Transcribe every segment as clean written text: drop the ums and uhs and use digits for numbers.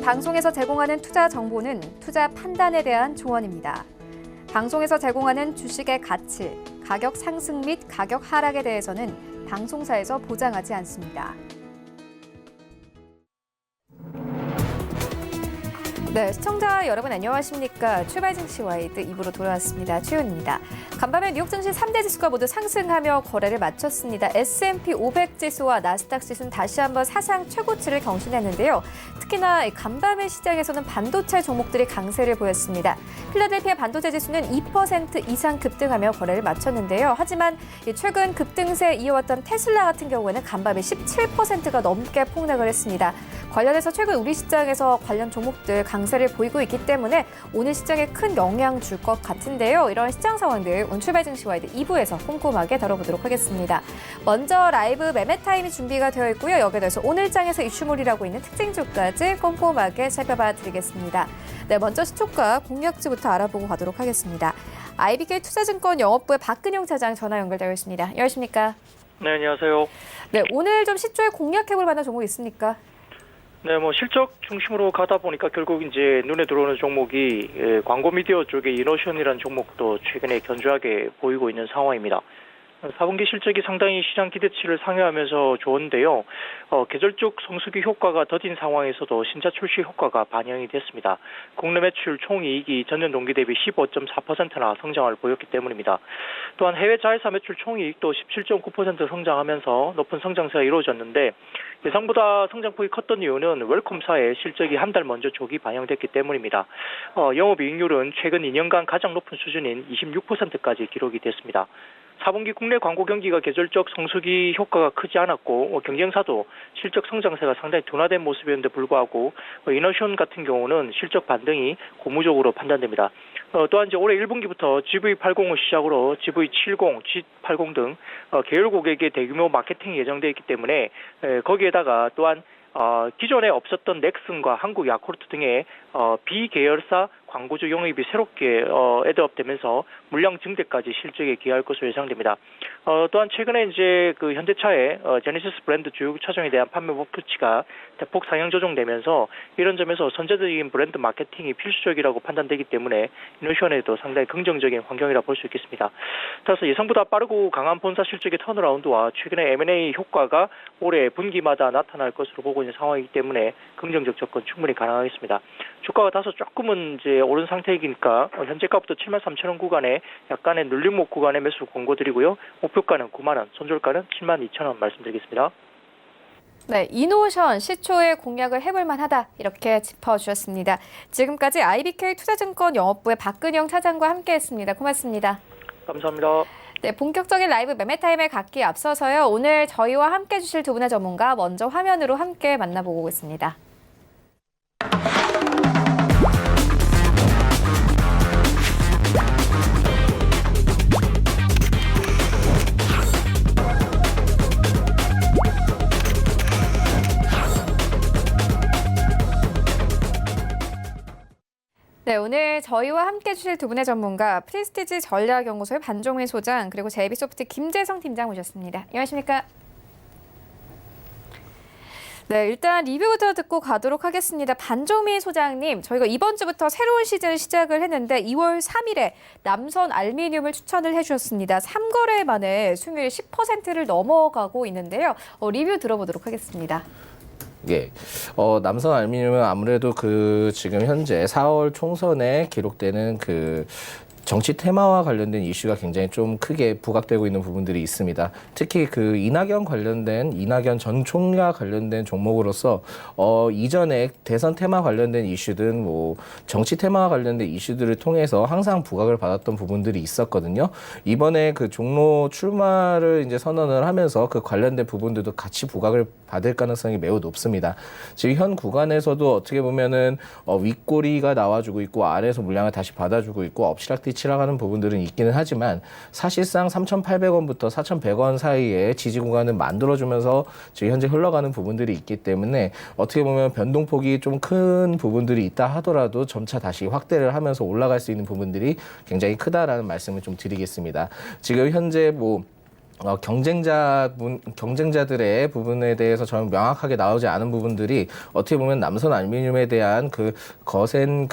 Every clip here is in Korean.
방송에서 제공하는 투자 정보는 투자 판단에 대한 조언입니다. 방송에서 제공하는 주식의 가치, 가격 상승 및 가격 하락에 대해서는 방송사에서 보장하지 않습니다. 네, 시청자 여러분 안녕하십니까? 출발 증시 와이드 2부로 돌아왔습니다. 최윤입니다. 간밤에 뉴욕 증시 3대 지수가 모두 상승하며 거래를 마쳤습니다. S&P 500 지수와 나스닥 지수는 다시 한번 사상 최고치를 경신했는데요. 특히나 간밤의 시장에서는 반도체 종목들이 강세를 보였습니다. 필라델피아 반도체 지수는 2% 이상 급등하며 거래를 마쳤는데요. 하지만 최근 급등세 이어왔던 테슬라 같은 경우에는 간밤에 17%가 넘게 폭락을 했습니다. 관련해서 최근 우리 시장에서 관련 종목들 강세를 보이고 있기 때문에 오늘 시장에 큰 영향 줄 것 같은데요. 이런 시장 상황들 오늘 출발 증시 와이드 2부에서 꼼꼼하게 다뤄보도록 하겠습니다. 먼저 라이브 매매 타임이 준비가 되어 있고요. 여기에 대해서 오늘 장에서 이슈몰이라고 있는 특징주까지 꼼꼼하게 살펴봐 드리겠습니다. 네, 먼저 시초가 공략지부터 알아보고 가도록 하겠습니다. IBK 투자증권 영업부의 박근영 차장 전화 연결되어 있습니다. 안녕하십니까? 네, 안녕하세요. 네, 오늘 좀 시초에 공략해볼 만한 종목 있습니까? 네, 실적 중심으로 가다 보니까 결국 이제 눈에 들어오는 종목이 광고 미디어 쪽의 이노션이라는 종목도 최근에 견조하게 보이고 있는 상황입니다. 4분기 실적이 상당히 시장 기대치를 상회하면서 좋은데요. 계절적 성수기 효과가 더딘 상황에서도 신차 출시 효과가 반영이 됐습니다. 국내 매출 총이익이 전년 동기 대비 15.4%나 성장을 보였기 때문입니다. 또한 해외 자회사 매출 총이익도 17.9% 성장하면서 높은 성장세가 이루어졌는데 예상보다 성장폭이 컸던 이유는 웰컴사의 실적이 한 달 먼저 조기 반영됐기 때문입니다. 영업이익률은 최근 2년간 가장 높은 수준인 26%까지 기록이 됐습니다. 4분기 국내 광고 경기가 계절적 성수기 효과가 크지 않았고 경쟁사도 실적 성장세가 상당히 둔화된 모습이었는데 불구하고 이노션 같은 경우는 실적 반등이 고무적으로 판단됩니다. 또한 이제 올해 1분기부터 GV80을 시작으로 GV70, G80 등 계열 고객의 대규모 마케팅이 예정되어 있기 때문에 거기에다가 또한 기존에 없었던 넥슨과 한국 야쿠르트 등의 비계열사 광고주 영입이 새롭게 애드업되면서 물량 증대까지 실적에 기여할 것으로 예상됩니다. 또한 최근에 이제 그 현대차의 제네시스 브랜드 주요 차종에 대한 판매 목표치가 대폭 상향 조정되면서 이런 점에서 선제적인 브랜드 마케팅이 필수적이라고 판단되기 때문에 이노션에도 상당히 긍정적인 환경이라 볼 수 있겠습니다. 따라서 예상보다 빠르고 강한 본사 실적의 턴어라운드와 최근에 M&A 효과가 올해 분기마다 나타날 것으로 보고 있는 상황이기 때문에 긍정적 접근 충분히 가능하겠습니다. 주가가 다소 조금은 이제 오른 상태이니까 현재가부터 73,000원 구간에 약간의 눌림목 구간에 매수 권고드리고요. 목표가는 9만 원, 손절가는 72,000원 말씀드리겠습니다. 네, 이노션 시초에 공략을 해볼 만하다 이렇게 짚어주셨습니다. 지금까지 IBK 투자증권 영업부의 박근영 차장과 함께했습니다. 고맙습니다. 감사합니다. 네, 본격적인 라이브 매매 타임에 갖기에 앞서서요. 오늘 저희와 함께 해주실 두 분의 전문가 먼저 화면으로 함께 만나보고 있습니다. 네, 오늘 저희와 함께 해주실 두 분의 전문가 프리스티지 전략연구소의 반종민 소장 그리고 제이비소프트 김재성 팀장 모셨습니다. 안녕하십니까? 네, 일단 리뷰부터 듣고 가도록 하겠습니다. 반종민 소장님, 저희가 이번 주부터 새로운 시즌을 시작을 했는데 2월 3일에 남선 알미늄을 추천을 해주셨습니다. 3거래 만에 수익률 10%를 넘어가고 있는데요. 리뷰 들어보도록 하겠습니다. 예, 남선 알미늄은 아무래도 지금 현재 4월 총선에 기록되는 정치 테마와 관련된 이슈가 굉장히 좀 크게 부각되고 있는 부분들이 있습니다. 특히 이낙연 전 총리와 관련된 종목으로서 이전에 대선 테마 관련된 이슈든 정치 테마와 관련된 이슈들을 통해서 항상 부각을 받았던 부분들이 있었거든요. 이번에 종로 출마를 이제 선언을 하면서 그 관련된 부분들도 같이 부각을 받을 가능성이 매우 높습니다. 지금 현 구간에서도 어떻게 보면은 윗꼬리가 나와주고 있고 아래에서 물량을 다시 받아주고 있고 엎치락뒤치락하는 부분들은 있기는 하지만 사실상 3,800원부터 4,100원 사이에 지지 구간을 만들어주면서 지금 현재 흘러가는 부분들이 있기 때문에 어떻게 보면 변동폭이 좀 큰 부분들이 있다 하더라도 점차 다시 확대를 하면서 올라갈 수 있는 부분들이 굉장히 크다라는 말씀을 좀 드리겠습니다. 지금 현재 경쟁자들의 부분에 대해서 저는 명확하게 나오지 않은 부분들이 어떻게 보면 남선 알루미늄에 대한 그 거센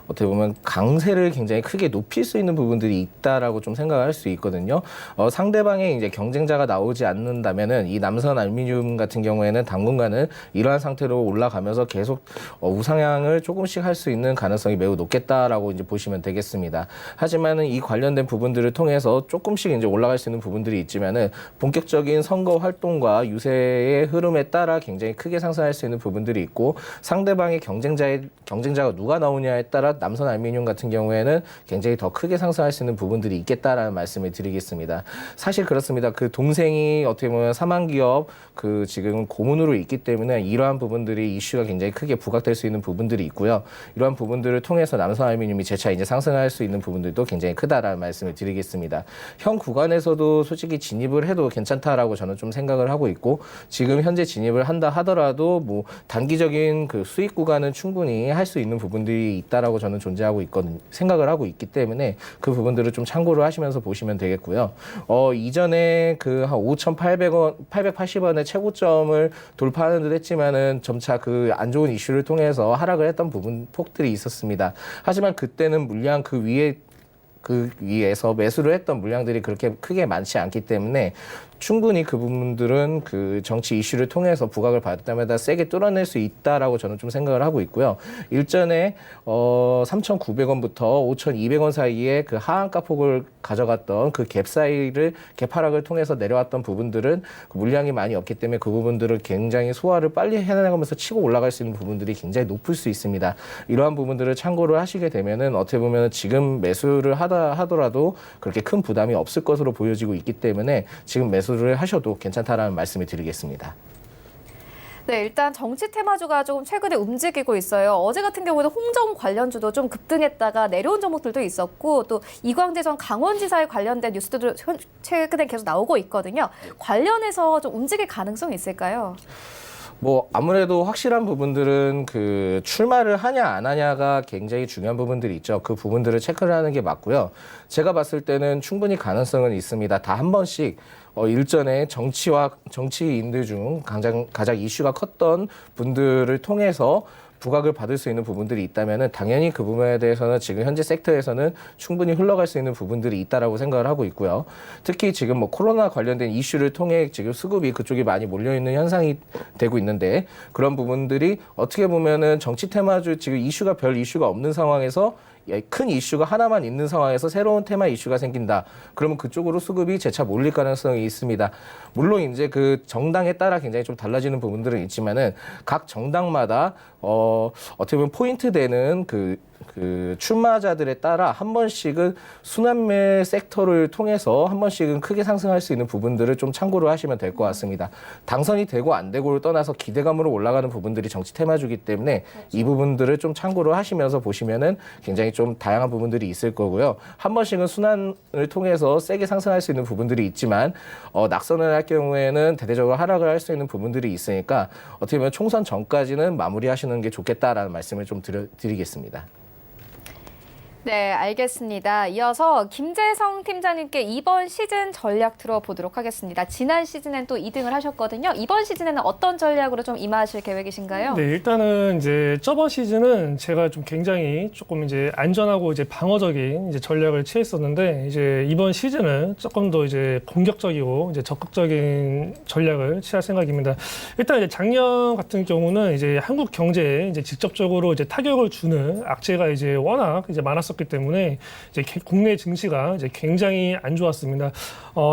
어떻게 보면 강세를 굉장히 크게 높일 수 있는 부분들이 있다라고 좀 생각할 수 있거든요. 상대방의 이제 경쟁자가 나오지 않는다면은 이 남선 알루미늄 같은 경우에는 당분간은 이러한 상태로 올라가면서 계속 우상향을 조금씩 할 수 있는 가능성이 매우 높겠다라고 이제 보시면 되겠습니다. 하지만은 이 관련된 부분들을 통해서 조금씩 이제 올라갈 수 있는 부분들이 있지만은 본격적인 선거 활동과 유세의 흐름에 따라 굉장히 크게 상승할 수 있는 부분들이 있고 상대방의 경쟁자가 누가 나오냐에 따라 남선 알루미늄 같은 경우에는 굉장히 더 크게 상승할 수 있는 부분들이 있겠다라는 말씀을 드리겠습니다. 사실 그렇습니다. 그 동생이 어떻게 보면 사망기업 지금 고문으로 있기 때문에 이러한 부분들이 이슈가 굉장히 크게 부각될 수 있는 부분들이 있고요. 이러한 부분들을 통해서 남선 알루미늄이 재차 이제 상승할 수 있는 부분들도 굉장히 크다라는 말씀을 드리겠습니다. 현 구간에서도 솔직히 진입을 해도 괜찮다라고 저는 좀 생각을 하고 있고 지금 현재 진입을 한다 하더라도 뭐 단기적인 그 수익 구간은 충분히 할 수 있는 부분들이 있다라고 저는 생각을 하고 있기 때문에 그 부분들을 좀 참고를 하시면서 보시면 되겠고요. 이전에 그 한 5,880원의 최고점을 돌파하는 듯 했지만은 점차 그 안 좋은 이슈를 통해서 하락을 했던 폭들이 있었습니다. 하지만 그때는 물량 그 위에서 매수를 했던 물량들이 그렇게 크게 많지 않기 때문에 충분히 그 부분들은 그 정치 이슈를 통해서 부각을 받을 때마다 세게 뚫어낼 수 있다라고 저는 좀 생각을 하고 있고요. 일전에 3,900원부터 5,200원 사이에 그 하한가 폭을 가져갔던 그 갭 사이를 갭 하락을 통해서 내려왔던 부분들은 물량이 많이 없기 때문에 그 부분들을 굉장히 소화를 빨리 해나가면서 치고 올라갈 수 있는 부분들이 굉장히 높을 수 있습니다. 이러한 부분들을 참고를 하시게 되면은 어떻게 보면 지금 매수를 하더라도 그렇게 큰 부담이 없을 것으로 보여지고 있기 때문에 지금 매수를 하셔도 괜찮다라는 말씀을 드리겠습니다. 네, 일단 정치 테마주가 조금 최근에 움직이고 있어요. 어제 같은 경우는 홍정 관련주도 좀 급등했다가 내려온 종목들도 있었고 또 이광재 전 강원지사에 관련된 뉴스들도 최근에 계속 나오고 있거든요. 관련해서 좀 움직일 가능성이 있을까요? 뭐 아무래도 확실한 부분들은 그 출마를 하냐 안 하냐가 굉장히 중요한 부분들이 있죠. 그 부분들을 체크를 하는 게 맞고요. 제가 봤을 때는 충분히 가능성은 있습니다. 다 한 번씩 일전에 정치인들 중 가장 이슈가 컸던 분들을 통해서 부각을 받을 수 있는 부분들이 있다면은 당연히 그 부분에 대해서는 지금 현재 섹터에서는 충분히 흘러갈 수 있는 부분들이 있다라고 생각을 하고 있고요. 특히 지금 뭐 코로나 관련된 이슈를 통해 지금 수급이 그쪽에 많이 몰려 있는 현상이 되고 있는데 그런 부분들이 어떻게 보면은 정치 테마주 지금 별 이슈가 없는 상황에서 큰 이슈가 하나만 있는 상황에서 새로운 테마 이슈가 생긴다. 그러면 그쪽으로 수급이 재차 몰릴 가능성이 있습니다. 물론 이제 그 정당에 따라 굉장히 좀 달라지는 부분들은 있지만은 각 정당마다 어떻게 보면 포인트 되는 그 출마자들에 따라 한 번씩은 순환매 섹터를 통해서 한 번씩은 크게 상승할 수 있는 부분들을 좀 참고를 하시면 될 것 같습니다. 당선이 되고 안 되고를 떠나서 기대감으로 올라가는 부분들이 정치 테마주기 때문에 이 부분들을 좀 참고를 하시면서 보시면은 굉장히 좀 다양한 부분들이 있을 거고요. 한 번씩은 순환을 통해서 세게 상승할 수 있는 부분들이 있지만 낙선을 할 경우에는 대대적으로 하락을 할 수 있는 부분들이 있으니까 어떻게 보면 총선 전까지는 마무리하시는 게 좋겠다라는 말씀을 좀 드리겠습니다. 네, 알겠습니다. 이어서 김재성 팀장님께 이번 시즌 전략 들어보도록 하겠습니다. 지난 시즌엔 또 2등을 하셨거든요. 이번 시즌에는 어떤 전략으로 좀 임하실 계획이신가요? 네, 일단은 이제 저번 시즌은 제가 좀 굉장히 조금 이제 안전하고 이제 방어적인 이제 전략을 취했었는데 이제 이번 시즌은 조금 더 이제 공격적이고 이제 적극적인 전략을 취할 생각입니다. 일단 이제 작년 같은 경우는 이제 한국 경제에 이제 직접적으로 이제 타격을 주는 악재가 이제 워낙 이제 많았었기 때문에 이제 국내 증시가 이제 굉장히 안 좋았습니다.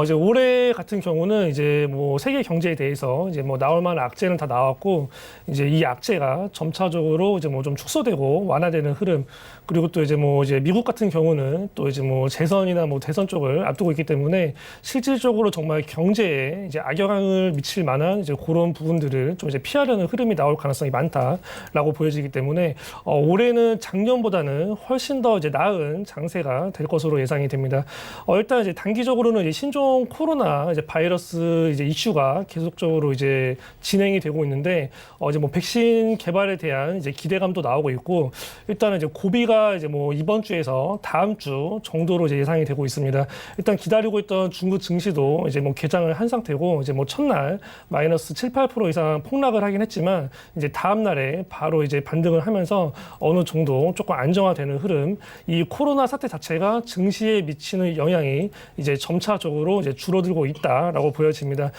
이제 올해 같은 경우는 이제 뭐 세계 경제에 대해서 이제 뭐 나올 만한 악재는 다 나왔고 이제 이 악재가 점차적으로 이제 뭐 좀 축소되고 완화되는 흐름 그리고 또 이제 뭐 이제 미국 같은 경우는 또 이제 뭐 재선이나 뭐 대선 쪽을 앞두고 있기 때문에 실질적으로 정말 경제에 이제 악영향을 미칠 만한 이제 그런 부분들을 좀 이제 피하려는 흐름이 나올 가능성이 많다라고 보여지기 때문에 올해는 작년보다는 훨씬 더 이제 나은 장세가 될 것으로 예상이 됩니다. 일단 이제 단기적으로는 이제 신종 코로나 이제 바이러스 이제 이슈가 계속적으로 이제 진행이 되고 있는데 이제 뭐 백신 개발에 대한 이제 기대감도 나오고 있고 일단은 이제 고비가 이제 뭐 이번 주에서 다음 주 정도로 이제 예상이 되고 있습니다. 일단 기다리고 있던 중국 증시도 이제 뭐 개장을 한 상태고 이제 뭐 첫날 마이너스 7, 8% 이상 폭락을 하긴 했지만 이제 다음 날에 바로 이제 반등을 하면서 어느 정도 조금 안정화되는 흐름. 이 코로나 사태 자체가 증시에 미치는 영향이 이제 점차적으로 이제 줄어들고 있다라고 보여집니다.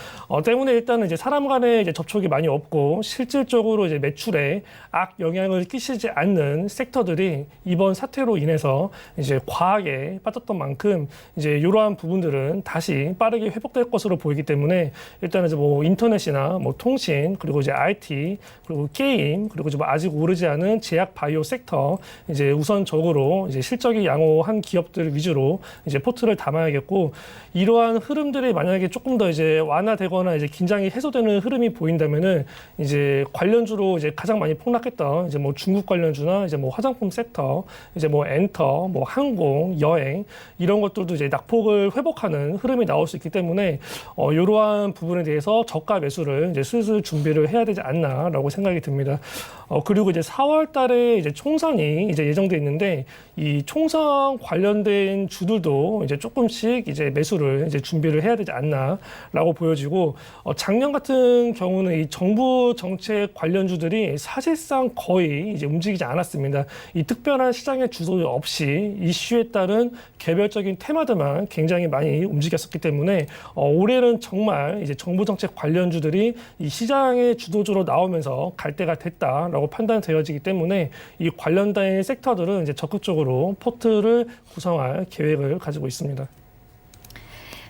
때문에 일단은 이제 사람 간의 이제 접촉이 많이 없고 실질적으로 이제 매출에 악 영향을 끼치지 않는 섹터들이 이번 사태로 인해서 이제 과하게 빠졌던 만큼 이제 이러한 부분들은 다시 빠르게 회복될 것으로 보이기 때문에 일단은 이제 뭐 인터넷이나 뭐 통신 그리고 이제 IT 그리고 게임 그리고 이제 뭐 아직 오르지 않은 제약 바이오 섹터 이제 우선적으로 이제 실적이 양호한 기업들 위주로 이제 포트를 담아야겠고 이러한 흐름들이 만약에 조금 더 이제 완화되거나 이제 긴장이 해소되는 흐름이 보인다면은 이제 관련주로 이제 가장 많이 폭락했던 이제 뭐 중국 관련주나 이제 뭐 화장품 섹터 이제 뭐 엔터 뭐 항공 여행 이런 것들도 이제 낙폭을 회복하는 흐름이 나올 수 있기 때문에 이러한 부분에 대해서 저가 매수를 이제 슬슬 준비를 해야 되지 않나라고 생각이 듭니다. 그리고 이제 4월 달에 이제 총선이 이제 예정돼 있는데 이 총선 관련된 주들도 이제 조금씩 이제 매수를 이제 준비를 해야 되지 않나라고 보여지고 작년 같은 경우는 이 정부 정책 관련주들이 사실상 거의 이제 움직이지 않았습니다. 이 특별한 시장의 주도 없이 이슈에 따른 개별적인 테마들만 굉장히 많이 움직였었기 때문에 올해는 정말 이제 정부 정책 관련주들이 이 시장의 주도주로 나오면서 갈 때가 됐다라고 판단되어지기 때문에 이 관련된 섹터들은 이제 적극적으로 포트를 구성할 계획을 가지고 있습니다.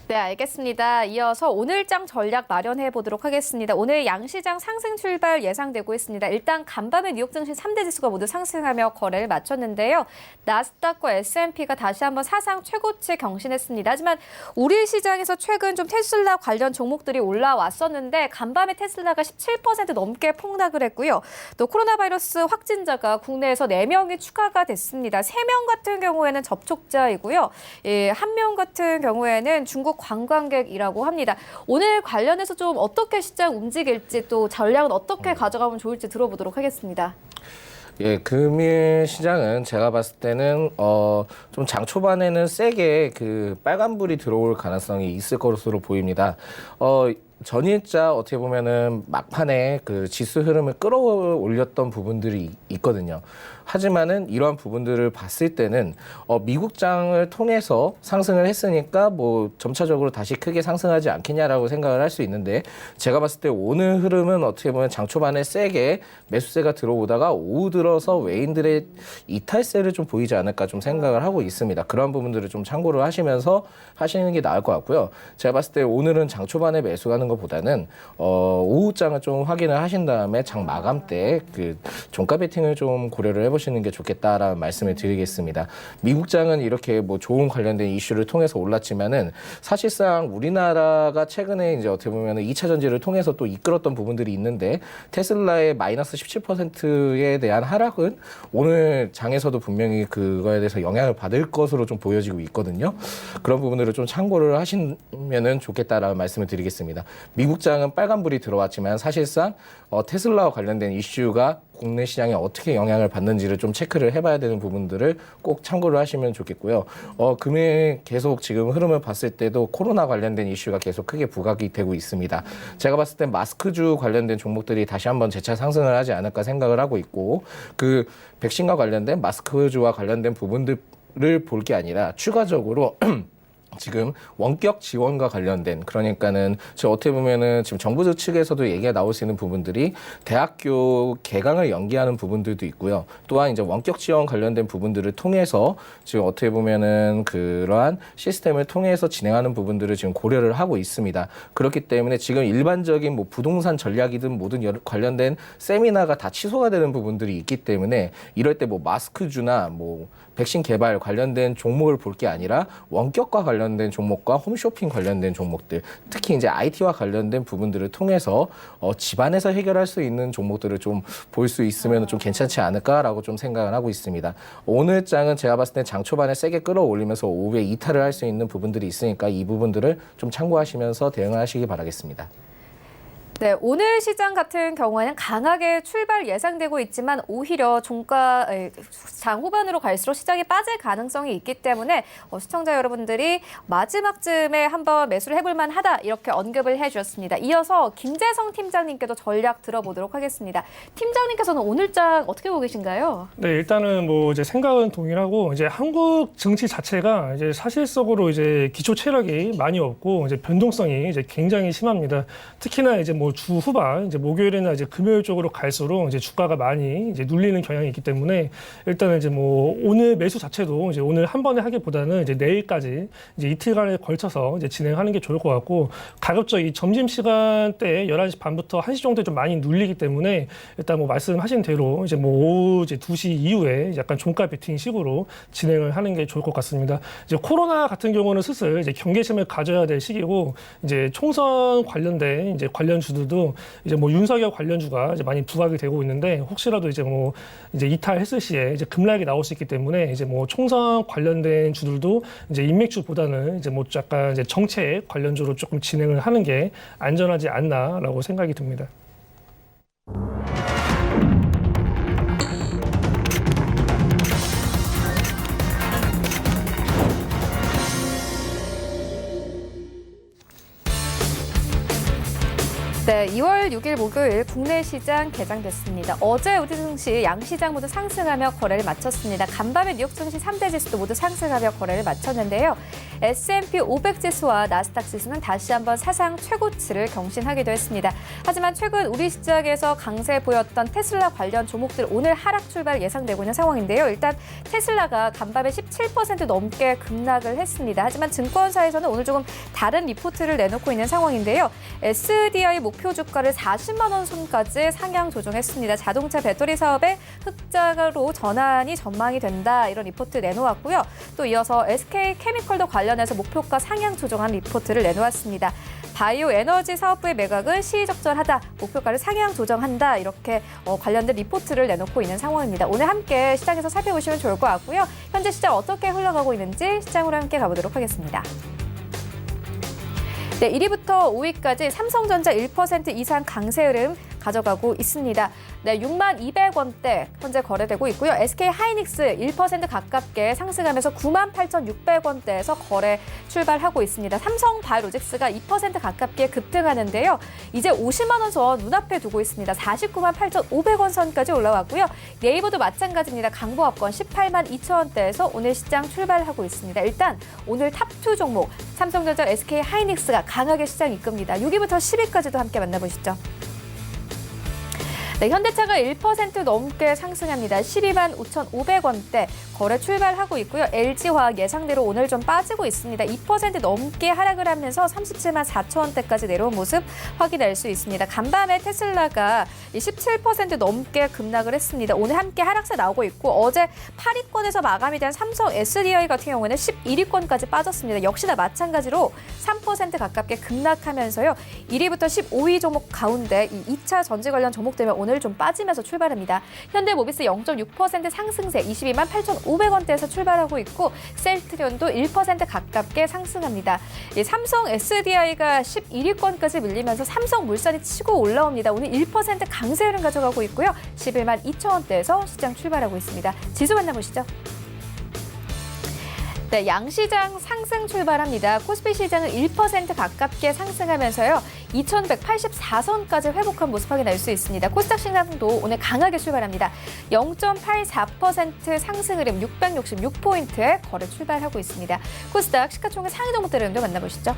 네, 알겠습니다. 이어서 오늘장 전략 마련해 보도록 하겠습니다. 오늘 양시장 상승 출발 예상되고 있습니다. 일단 간밤에 뉴욕 증시 3대 지수가 모두 상승하며 거래를 마쳤는데요. 나스닥과 S&P가 다시 한번 사상 최고치 경신했습니다. 하지만 우리 시장에서 최근 좀 테슬라 관련 종목들이 올라왔었는데 간밤에 테슬라가 17% 넘게 폭락을 했고요. 또 코로나 바이러스 확진자가 국내에서 4명이 추가가 됐습니다. 3명 같은 경우에는 접촉자이고요. 1명 같은 경우에는 중국 관광객이라고 합니다. 오늘 관련해서 좀 어떻게 시장 움직일지 또 전략은 어떻게 가져가면 좋을지 들어보도록 하겠습니다. 예, 금일 시장은 제가 봤을 때는 좀 장 초반에는 세게 그 빨간불이 들어올 가능성이 있을 것으로 보입니다. 전일자 어떻게 보면은 막판에 그 지수 흐름을 끌어올렸던 부분들이 있거든요. 하지만은 이러한 부분들을 봤을 때는 미국장을 통해서 상승을 했으니까 뭐 점차적으로 다시 크게 상승하지 않겠냐라고 생각을 할 수 있는데 제가 봤을 때 오늘 흐름은 어떻게 보면 장 초반에 세게 매수세가 들어오다가 오후 들어서 외인들의 이탈세를 좀 보이지 않을까 좀 생각을 하고 있습니다. 그런 부분들을 좀 참고를 하시면서 하시는 게 나을 것 같고요. 제가 봤을 때 오늘은 장 초반에 매수하는 것보다는 오후장을 좀 확인을 하신 다음에 장 마감 때 그 종가 베팅을 좀 고려를 해보시는 게 좋겠다라는 말씀을 드리겠습니다. 미국장은 이렇게 뭐 좋은 관련된 이슈를 통해서 올랐지만은 사실상 우리나라가 최근에 이제 어떻게 보면은 2차 전지를 통해서 또 이끌었던 부분들이 있는데 테슬라의 마이너스 17%에 대한 하락은 오늘 장에서도 분명히 그거에 대해서 영향을 받을 것으로 좀 보여지고 있거든요. 그런 부분들을 좀 참고를 하시면은 좋겠다라는 말씀을 드리겠습니다. 미국장은 빨간불이 들어왔지만 사실상 테슬라와 관련된 이슈가 국내 시장에 어떻게 영향을 받는지를 좀 체크를 해봐야 되는 부분들을 꼭 참고를 하시면 좋겠고요. 금일 계속 지금 흐름을 봤을 때도 코로나 관련된 이슈가 계속 크게 부각이 되고 있습니다. 제가 봤을 땐 마스크주 관련된 종목들이 다시 한번 재차 상승을 하지 않을까 생각을 하고 있고 그 백신과 관련된 마스크주와 관련된 부분들을 볼 게 아니라 추가적으로 지금 원격 지원과 관련된 그러니까는 지금 어떻게 보면은 지금 정부 측에서도 얘기가 나올 수 있는 부분들이 대학교 개강을 연기하는 부분들도 있고요. 또한 이제 원격 지원 관련된 부분들을 통해서 지금 어떻게 보면은 그러한 시스템을 통해서 진행하는 부분들을 지금 고려를 하고 있습니다. 그렇기 때문에 지금 일반적인 뭐 부동산 전략이든 모든 관련된 세미나가 다 취소가 되는 부분들이 있기 때문에 이럴 때 뭐 마스크주나 뭐 백신 개발 관련된 종목을 볼 게 아니라 원격과 관련 관련된 종목과 홈쇼핑 관련된 종목들, 특히 이제 IT와 관련된 부분들을 통해서 집안에서 해결할 수 있는 종목들을 좀 볼 수 있으면 좀 괜찮지 않을까라고 좀 생각을 하고 있습니다. 오늘 장은 제가 봤을 때 장 초반에 세게 끌어올리면서 오후에 이탈을 할 수 있는 부분들이 있으니까 이 부분들을 좀 참고하시면서 대응을 하시기 바라겠습니다. 네, 오늘 시장 같은 경우에는 강하게 출발 예상되고 있지만 오히려 장 후반으로 갈수록 시장이 빠질 가능성이 있기 때문에 시청자 여러분들이 마지막쯤에 한번 매수를 해볼 만하다 이렇게 언급을 해주셨습니다. 이어서 김재성 팀장님께도 전략 들어보도록 하겠습니다. 팀장님께서는 오늘 장 어떻게 보고 계신가요? 네, 일단은 뭐 이제 생각은 동일하고 이제 한국 증시 자체가 이제 사실적으로 이제 기초 체력이 많이 없고 이제 변동성이 이제 굉장히 심합니다. 특히나 이제 뭐 주 후반 이제 목요일이나 이제 금요일 쪽으로 갈수록 이제 주가가 많이 이제 눌리는 경향이 있기 때문에 일단은 이제 뭐 오늘 매수 자체도 이제 오늘 한 번에 하기보다는 이제 내일까지 이제 이틀간에 걸쳐서 이제 진행하는 게 좋을 것 같고 가급적 이 점심 시간대 11시 반부터 1시 정도에 좀 많이 눌리기 때문에 일단 뭐 말씀하신 대로 이제 뭐 오후 이제 2시 이후에 약간 종가 베팅 식으로 진행을 하는 게 좋을 것 같습니다. 이제 코로나 같은 경우는 슬슬 이제 경계심을 가져야 될 시기고 이제 총선 관련된 이제 관련주들도 이제 뭐 윤석열 관련주가 이제 많이 부각이 되고 있는데 혹시라도 이제 뭐 이제 이탈했을 시에 이제 급락이 나올 수 있기 때문에 이제 뭐 총선 관련된 주들도 이제 인맥주보다는 이제 뭐 약간 이제 정책 관련주로 조금 진행을 하는 게 안전하지 않나라고 생각이 듭니다. 네, 2월 6일 목요일 국내 시장 개장됐습니다. 어제 우리 증시 양시장 모두 상승하며 거래를 마쳤습니다. 간밤에 뉴욕 증시 3대 지수도 모두 상승하며 거래를 마쳤는데요. S&P 500 지수와 나스닥 지수는 다시 한번 사상 최고치를 경신하기도 했습니다. 하지만 최근 우리 시장에서 강세 보였던 테슬라 관련 종목들 오늘 하락 출발 예상되고 있는 상황인데요. 일단 테슬라가 간밤에 17% 넘게 급락을 했습니다. 하지만 증권사에서는 오늘 조금 다른 리포트를 내놓고 있는 상황인데요. SDI 목표 주가를 40만 원 선까지 상향 조정했습니다. 자동차 배터리 사업의 흑자로 전환이 전망이 된다. 이런 리포트 내놓았고요. 또 이어서 SK케미컬도 관련해서 목표가 상향 조정한 리포트를 내놓았습니다. 바이오 에너지 사업부의 매각은 시의적절하다. 목표가를 상향 조정한다. 이렇게 관련된 리포트를 내놓고 있는 상황입니다. 오늘 함께 시장에서 살펴보시면 좋을 것 같고요. 현재 시장 어떻게 흘러가고 있는지 시장으로 함께 가보도록 하겠습니다. 네, 1위부터 5위까지 삼성전자 1% 이상 강세 흐름 가져가고 있습니다. 네, 62,200원대 현재 거래되고 있고요. SK하이닉스 1% 가깝게 상승하면서 98,600원대에서 거래 출발하고 있습니다. 삼성바이오로직스가 2% 가깝게 급등하는데요. 이제 50만 원 선 눈앞에 두고 있습니다. 498,500원 선까지 올라왔고요. 네이버도 마찬가지입니다. 강보합권 182,000원대에서 오늘 시장 출발하고 있습니다. 일단 오늘 탑2 종목 삼성전자, SK하이닉스가 강하게 시장 이끕니다. 6위부터 10위까지도 함께 만나보시죠. 네, 현대차가 1% 넘게 상승합니다. 125,500원대 거래 출발하고 있고요. LG화학 예상대로 오늘 좀 빠지고 있습니다. 2% 넘게 하락을 하면서 374,000원대까지 내려온 모습 확인할 수 있습니다. 간밤에 테슬라가 17% 넘게 급락을 했습니다. 오늘 함께 하락세 나오고 있고 어제 8위권에서 마감이 된 삼성 SDI 같은 경우에는 11위권까지 빠졌습니다. 역시나 마찬가지로 3% 가깝게 급락하면서요. 1위부터 15위 종목 가운데 이 2차 전지 관련 종목 때문에 오늘 좀 빠지면서 출발합니다. 현대모비스 0.6% 상승세 228,500원대에서 출발하고 있고 셀트리온도 1% 가깝게 상승합니다. 삼성 SDI가 11위권까지 밀리면서 삼성물산이 치고 올라옵니다. 오늘 1% 강세 흐름 가져가고 있고요. 112,200원대에서 시장 출발하고 있습니다. 지수 만나보시죠. 네, 양시장 상승 출발합니다. 코스피 시장은 1% 가깝게 상승하면서요. 2,184선까지 회복한 모습 확인할 수 있습니다. 코스닥 시장도 오늘 강하게 출발합니다. 0.84% 상승 흐름 666포인트에 거래 출발하고 있습니다. 코스닥 시가총액 상위 종목들을 만나보시죠.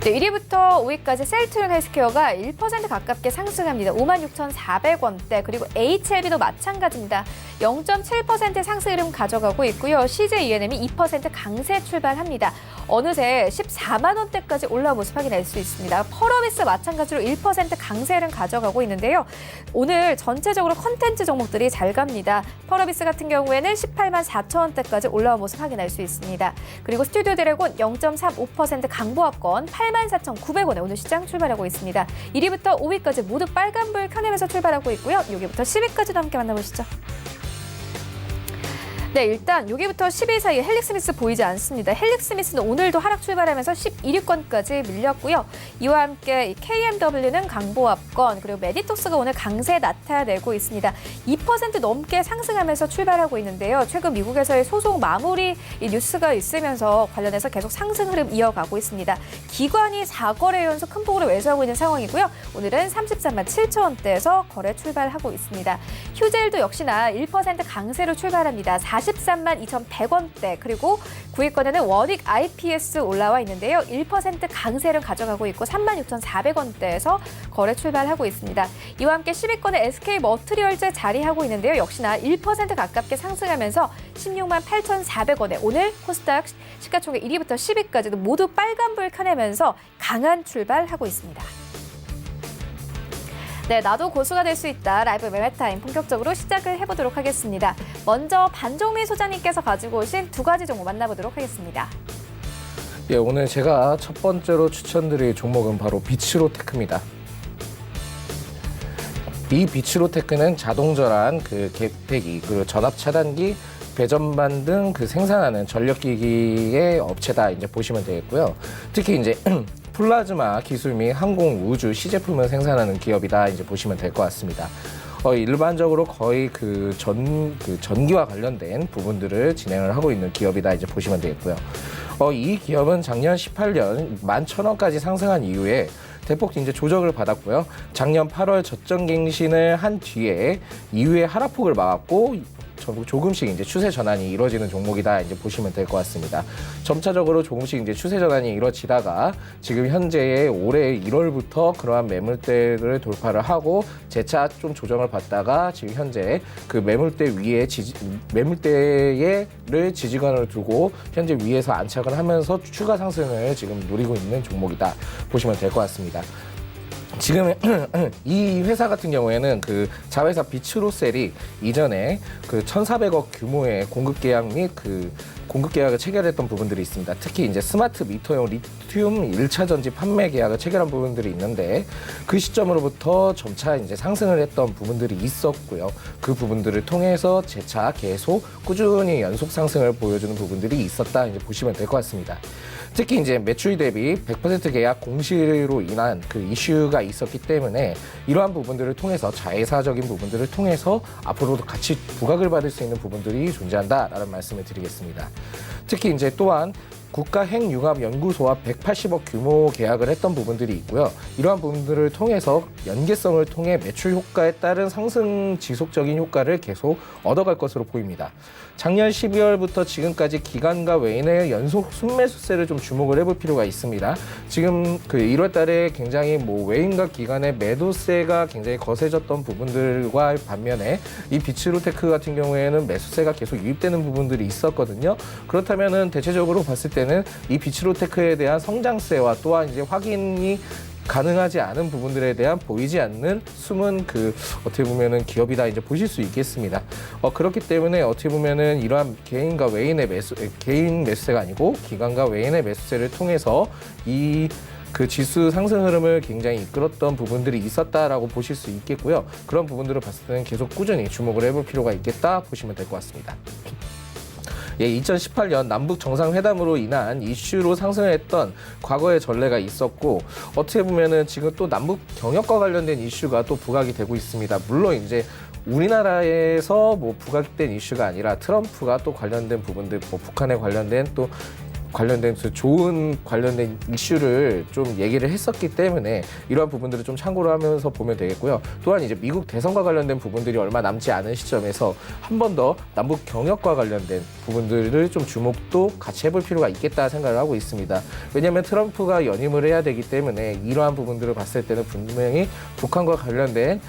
네, 1위부터 5위까지 셀트리온 헬스케어가 1% 가깝게 상승합니다. 56,400원대 그리고 HLB도 마찬가지입니다. 0.7% 상승 흐름 가져가고 있고요. CJ-ENM이 2% 강세 출발합니다. 어느새 14만 원대까지 올라온 모습 확인할 수 있습니다. 펄어비스 마찬가지로 1% 강세 흐름 가져가고 있는데요. 오늘 전체적으로 컨텐츠 종목들이 잘 갑니다. 펄어비스 같은 경우에는 18만 4천 원대까지 올라온 모습 확인할 수 있습니다. 그리고 스튜디오 드래곤 0.35% 강보합권 84,900원에 오늘 시장 출발하고 있습니다. 1위부터 5위까지 모두 빨간불 켜내면서 출발하고 있고요. 6위부터 10위까지도 함께 만나보시죠. 네, 일단 6위부터 10위 사이에 헬릭스미스 보이지 않습니다. 헬릭스미스는 오늘도 하락 출발하면서 11위권까지 밀렸고요. 이와 함께 KMW는 강보합권, 그리고 메디톡스가 오늘 강세 나타내고 있습니다. 2% 넘게 상승하면서 출발하고 있는데요. 최근 미국에서의 소송 마무리 뉴스가 있으면서 관련해서 계속 상승 흐름 이어가고 있습니다. 기관이 4거래 연속 큰 폭으로 매수하고 있는 상황이고요. 오늘은 33만 7천 원대에서 거래 출발하고 있습니다. 휴젤도 역시나 1% 강세로 출발합니다. 43만 2,100원대, 그리고 9위권에는 원익 IPS 올라와 있는데요. 1% 강세를 가져가고 있고 36,400원대에서 거래 출발하고 있습니다. 이와 함께 10위권에 SK 머트리얼즈 자리하고 있는데요. 역시나 1% 가깝게 상승하면서 16만 8,400원에 오늘 코스닥 시가총액 1위부터 10위까지도 모두 빨간불 켜내면서 강한 출발하고 있습니다. 네, 나도 고수가 될 수 있다. 라이브 매매타임 본격적으로 시작을 해보도록 하겠습니다. 먼저 반종민 소장님께서 가지고 오신 두 가지 종목 만나보도록 하겠습니다. 예, 오늘 제가 첫 번째로 추천드릴 종목은 바로 비츠로테크입니다. 이 비츠로테크는 자동절안, 갭폐기, 그리고 전압 차단기, 배전반 등 생산하는 전력기기의 업체다 이제 보시면 되겠고요. 특히 이제 플라즈마 기술 및 항공 우주 시제품을 생산하는 기업이다 이제 보시면 될 것 같습니다. 일반적으로 거의 전기와 관련된 부분들을 진행을 하고 있는 기업이다 이제 보시면 되겠고요. 이 기업은 작년 18년 11,000원까지 상승한 이후에 대폭 이제 조정을 받았고요. 작년 8월 저점갱신을 한 뒤에 이후에 하락폭을 막았고 조금씩 이제 추세 전환이 이루어지는 종목이다 이제 보시면 될 것 같습니다. 점차적으로 조금씩 이제 추세 전환이 이루어지다가 지금 현재의 올해 1월부터 그러한 매물대를 돌파를 하고 재차 좀 조정을 받다가 지금 현재 그 매물대 위에 매물대를 지지관을 두고 현재 위에서 안착을 하면서 추가 상승을 지금 노리고 있는 종목이다 보시면 될 것 같습니다. 지금 이 회사 같은 경우에는 자회사 비츠로셀이 이전에 1,400억 규모의 공급 계약 및 공급 계약을 체결했던 부분들이 있습니다. 특히 이제 스마트 미터용 리튬 1차 전지 판매 계약을 체결한 부분들이 있는데 그 시점으로부터 점차 이제 상승을 했던 부분들이 있었고요. 그 부분들을 통해서 재차 계속 꾸준히 연속 상승을 보여주는 부분들이 있었다 이제 보시면 될 것 같습니다. 특히 이제 매출 대비 100% 계약 공시로 인한 이슈가 있었기 때문에 이러한 부분들을 통해서 자회사적인 부분들을 통해서 앞으로도 같이 부각을 받을 수 있는 부분들이 존재한다라는 말씀을 드리겠습니다. 특히 이제 또한 국가핵융합연구소와 180억 규모 계약을 했던 부분들이 있고요. 이러한 부분들을 통해서 연계성을 통해 매출 효과에 따른 상승 지속적인 효과를 계속 얻어갈 것으로 보입니다. 작년 12월부터 지금까지 기관과 외인의 연속 순매수세를 좀 주목을 해볼 필요가 있습니다. 지금 1월 달에 굉장히 외인과 기관의 매도세가 굉장히 거세졌던 부분들과 반면에 이 비츠로테크 같은 경우에는 매수세가 계속 유입되는 부분들이 있었거든요. 그렇다면은 대체적으로 봤을 때는 이 비츠로테크에 대한 성장세와 또한 이제 확인이 가능하지 않은 부분들에 대한 보이지 않는 숨은 어떻게 보면은 기업이다 이제 보실 수 있겠습니다. 그렇기 때문에 어떻게 보면은 이러한 개인과 외인의 개인 매수세가 아니고 기관과 외인의 매수세를 통해서 지수 상승 흐름을 굉장히 이끌었던 부분들이 있었다라고 보실 수 있겠고요. 그런 부분들을 봤을 때는 계속 꾸준히 주목을 해볼 필요가 있겠다 보시면 될 것 같습니다. 2018년 남북 정상회담으로 인한 이슈로 상승을 했던 과거의 전례가 있었고 어떻게 보면은 지금 또 남북 경협과 관련된 이슈가 또 부각이 되고 있습니다. 물론 이제 우리나라에서 부각된 이슈가 아니라 트럼프가 또 관련된 부분들, 북한에 관련된 또 관련된 좋은 관련된 이슈를 좀 얘기를 했었기 때문에 이러한 부분들을 좀 참고를 하면서 보면 되겠고요. 또한 이제 미국 대선과 관련된 부분들이 얼마 남지 않은 시점에서 한 번 더 남북 경협과 관련된 부분들을 좀 주목도 같이 해볼 필요가 있겠다 생각을 하고 있습니다. 왜냐하면 트럼프가 연임을 해야 되기 때문에 이러한 부분들을 봤을 때는 분명히 북한과 관련된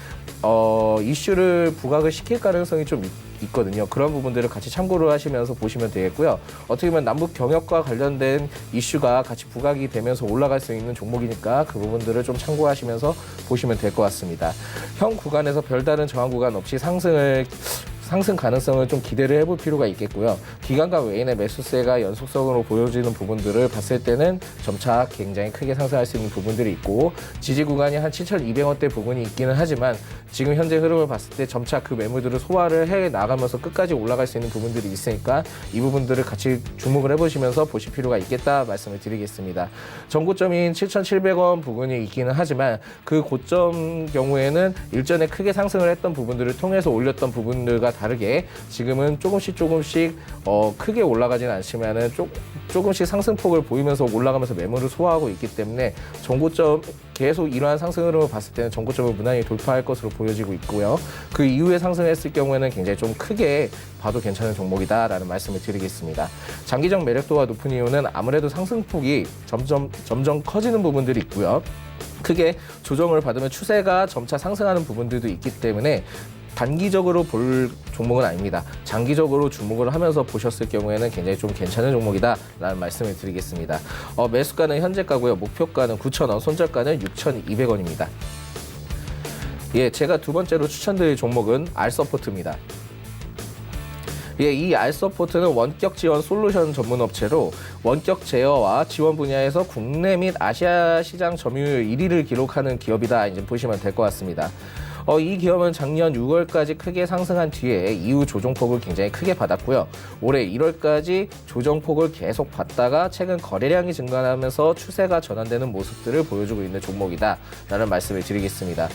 이슈를 부각을 시킬 가능성이 좀 있거든요. 그런 부분들을 같이 참고를 하시면서 보시면 되겠고요. 어떻게 보면 남북 경협과 관련된 이슈가 같이 부각이 되면서 올라갈 수 있는 종목이니까 그 부분들을 좀 참고하시면서 보시면 될 것 같습니다. 현 구간에서 별다른 저항 구간 없이 상승 가능성을 좀 기대를 해볼 필요가 있겠고요. 기관과 외인의 매수세가 연속성으로 보여지는 부분들을 봤을 때는 점차 굉장히 크게 상승할 수 있는 부분들이 있고 지지 구간이 한 7,200원대 부분이 있기는 하지만 지금 현재 흐름을 봤을 때 점차 그 매물들을 소화를 해 나가면서 끝까지 올라갈 수 있는 부분들이 있으니까 이 부분들을 같이 주목을 해보시면서 보실 필요가 있겠다 말씀을 드리겠습니다. 전고점인 7,700원 부분이 있기는 하지만 그 고점 경우에는 일전에 크게 상승을 했던 부분들을 통해서 올렸던 부분들과 다르게 지금은 조금씩 크게 올라가지는 않지만은 조금씩 상승폭을 보이면서 올라가면서 매물을 소화하고 있기 때문에 전고점 계속 이러한 상승 흐름을 봤을 때는 전고점을 무난히 돌파할 것으로 보여지고 있고요. 그 이후에 상승했을 경우에는 굉장히 좀 크게 봐도 괜찮은 종목이다라는 말씀을 드리겠습니다. 장기적 매력도가 높은 이유는 아무래도 상승폭이 점점 커지는 부분들이 있고요. 크게 조정을 받으면 추세가 점차 상승하는 부분들도 있기 때문에 단기적으로 볼 종목은 아닙니다. 장기적으로 주목을 하면서 보셨을 경우에는 굉장히 좀 괜찮은 종목이다라는 말씀을 드리겠습니다. 매수가는 현재가고요. 목표가는 9,000원, 손절가는 6,200원입니다. 예, 제가 두 번째로 추천드릴 종목은 알서포트입니다. 예, 이 알서포트는 원격 지원 솔루션 전문 업체로 원격 제어와 지원 분야에서 국내 및 아시아 시장 점유율 1위를 기록하는 기업이다. 이제 보시면 될 것 같습니다. 이 기업은 작년 6월까지 크게 상승한 뒤에 이후 조정폭을 굉장히 크게 받았고요. 올해 1월까지 조정폭을 계속 받다가 최근 거래량이 증가하면서 추세가 전환되는 모습들을 보여주고 있는 종목이다 라는 말씀을 드리겠습니다.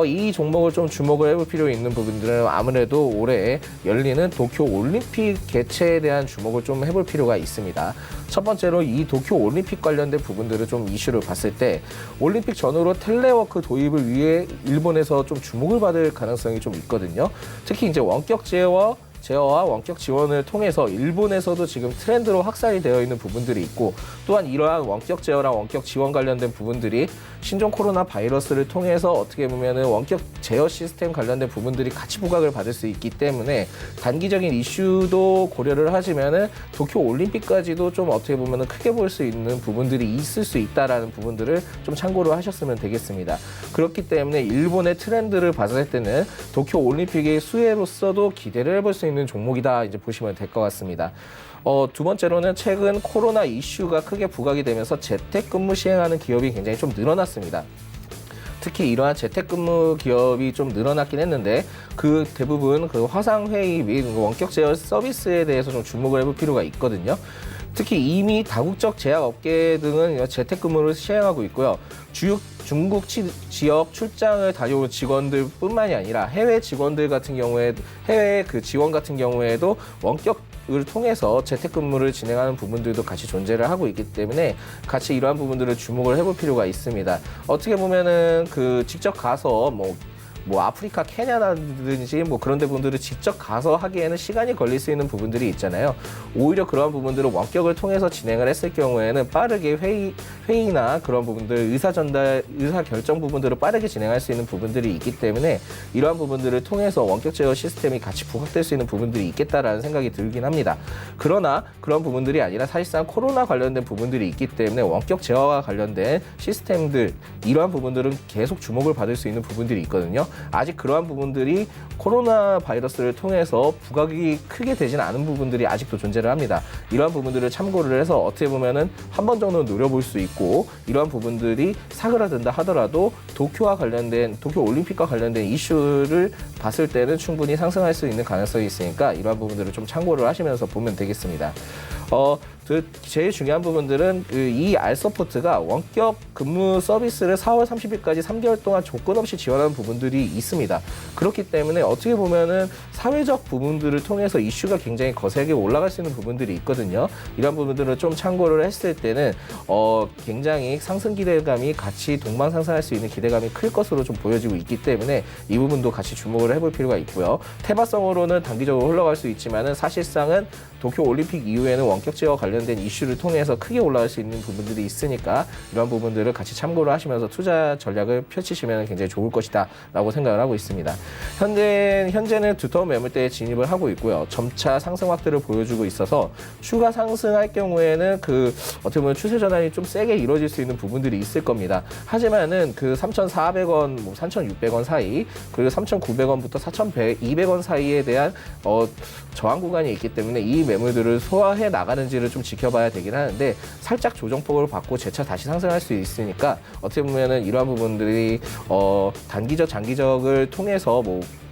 이 종목을 좀 주목을 해볼 필요 있는 부분들은 아무래도 올해 열리는 도쿄 올림픽 개최에 대한 주목을 좀 해볼 필요가 있습니다. 첫 번째로 이 도쿄 올림픽 관련된 부분들을 좀 이슈를 봤을 때 올림픽 전후로 텔레워크 도입을 위해 일본에서 좀 주목을 받을 가능성이 좀 있거든요. 특히 이제 원격 제어와 원격 지원을 통해서 일본에서도 지금 트렌드로 확산이 되어 있는 부분들이 있고 또한 이러한 원격 제어랑 원격 지원 관련된 부분들이 신종 코로나 바이러스를 통해서 어떻게 보면은 원격 제어 시스템 관련된 부분들이 같이 부각을 받을 수 있기 때문에 단기적인 이슈도 고려를 하시면은 도쿄 올림픽까지도 좀 어떻게 보면은 크게 볼 수 있는 부분들이 있을 수 있다라는 부분들을 좀 참고로 하셨으면 되겠습니다. 그렇기 때문에 일본의 트렌드를 봤을 때는 도쿄 올림픽의 수혜로서도 기대를 해볼 수 있는 종목이다 이제 보시면 될 것 같습니다. 두 번째로는 최근 코로나 이슈가 크게 부각이 되면서 재택근무 시행하는 기업이 굉장히 좀 늘어났습니다. 특히 이러한 재택근무 기업이 좀 늘어났긴 했는데 그 대부분 그 화상회의 및 원격 제어 서비스에 대해서 좀 주목을 해볼 필요가 있거든요. 특히 이미 다국적 제약업계 등은 재택근무를 시행하고 있고요. 중국 지역 출장을 다녀온 직원들 뿐만이 아니라 해외 직원들 같은 경우에 해외 그 지원 같은 경우에도 원격을 통해서 재택근무를 진행하는 부분들도 같이 존재를 하고 있기 때문에 같이 이러한 부분들을 주목을 해볼 필요가 있습니다. 어떻게 보면은 그 직접 가서 뭐 아프리카 케냐라든지 뭐 그런 데 분들을 직접 가서 하기에는 시간이 걸릴 수 있는 부분들이 있잖아요. 오히려 그러한 부분들을 원격을 통해서 진행을 했을 경우에는 빠르게 회의나 그런 부분들 의사 결정 부분들을 빠르게 진행할 수 있는 부분들이 있기 때문에 이러한 부분들을 통해서 원격 제어 시스템이 같이 부각될 수 있는 부분들이 있겠다라는 생각이 들긴 합니다. 그러나 그런 부분들이 아니라 사실상 코로나 관련된 부분들이 있기 때문에 원격 제어와 관련된 시스템들 이러한 부분들은 계속 주목을 받을 수 있는 부분들이 있거든요. 아직 그러한 부분들이 코로나 바이러스를 통해서 부각이 크게 되지는 않은 부분들이 아직도 존재를 합니다. 이러한 부분들을 참고를 해서 어떻게 보면은 한 번 정도는 노려볼 수 있고 이러한 부분들이 사그라든다 하더라도 도쿄 올림픽과 관련된 이슈를 봤을 때는 충분히 상승할 수 있는 가능성이 있으니까 이러한 부분들을 좀 참고를 하시면서 보면 되겠습니다. 제일 중요한 부분들은 이 알서포트가 원격 근무 서비스를 4월 30일까지 3개월 동안 조건 없이 지원하는 부분들이 있습니다. 그렇기 때문에 어떻게 보면은 사회적 부분들을 통해서 이슈가 굉장히 거세게 올라갈 수 있는 부분들이 있거든요. 이런 부분들을 좀 참고를 했을 때는 굉장히 상승 기대감이 같이 동방상승할 수 있는 기대감이 클 것으로 좀 보여지고 있기 때문에 이 부분도 같이 주목을 해볼 필요가 있고요. 태발성으로는 단기적으로 흘러갈 수 있지만은 사실상은 도쿄 올림픽 이후에는 원격지와 관련된 이슈를 통해서 크게 올라갈 수 있는 부분들이 있으니까 이런 부분들을 같이 참고를 하시면서 투자 전략을 펼치시면 굉장히 좋을 것이다라고 생각을 하고 있습니다. 현재는 두터운 매물대에 진입을 하고 있고요. 점차 상승 확대를 보여주고 있어서 추가 상승할 경우에는 어떻게 보면 추세 전환이 좀 세게 이루어질 수 있는 부분들이 있을 겁니다. 하지만은 3,400원, 3,600원 사이 그리고 3,900원부터 4,200원 사이에 대한 저항 구간이 있기 때문에 이 매물들을 소화해 나가는지를 좀 지켜봐야 되긴 하는데 살짝 조정폭을 받고 재차 다시 상승할 수 있으니까 어떻게 보면은 이러한 부분들이 단기적, 장기적을 통해서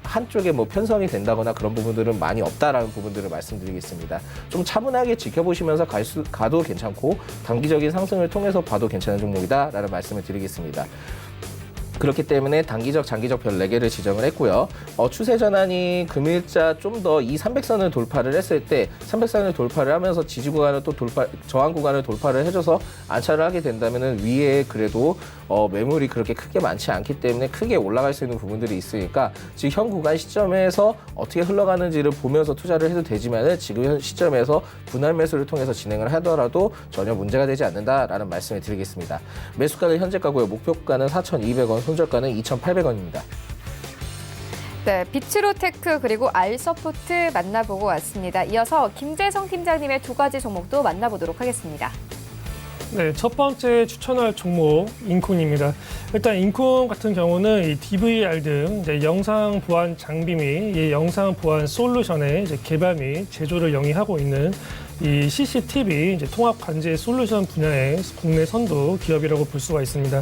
한쪽에 편성이 된다거나 그런 부분들은 많이 없다라는 부분들을 말씀드리겠습니다. 좀 차분하게 지켜보시면서 가도 괜찮고 단기적인 상승을 통해서 봐도 괜찮은 종목이다라는 말씀을 드리겠습니다. 그렇기 때문에 단기적, 장기적 별 4개를 지정을 했고요. 추세 전환이 금일자 좀 더 이 300선을 돌파를 했을 때 300선을 돌파를 하면서 지지 구간을 또 저항 구간을 돌파를 해줘서 안착을 하게 된다면은 위에 그래도 매물이 그렇게 크게 많지 않기 때문에 크게 올라갈 수 있는 부분들이 있으니까 지금 현 구간 시점에서 어떻게 흘러가는지를 보면서 투자를 해도 되지만은 지금 현 시점에서 분할 매수를 통해서 진행을 하더라도 전혀 문제가 되지 않는다라는 말씀을 드리겠습니다. 매수가는 현재가고요. 목표가는 4,200원, 손절가는 2,800원입니다. 네, 비츠로테크 그리고 알서포트 만나보고 왔습니다. 이어서 김재성 팀장님의 2가지 종목도 만나보도록 하겠습니다. 네, 첫 번째 추천할 종목 인콘입니다. 일단 인콘 같은 경우는 이 DVR 등 이제 영상 보안 장비 및 이 영상 보안 솔루션의 이제 개발 및 제조를 영위하고 있는 이 CCTV 이제 통합 관제 솔루션 분야의 국내 선도 기업이라고 볼 수가 있습니다.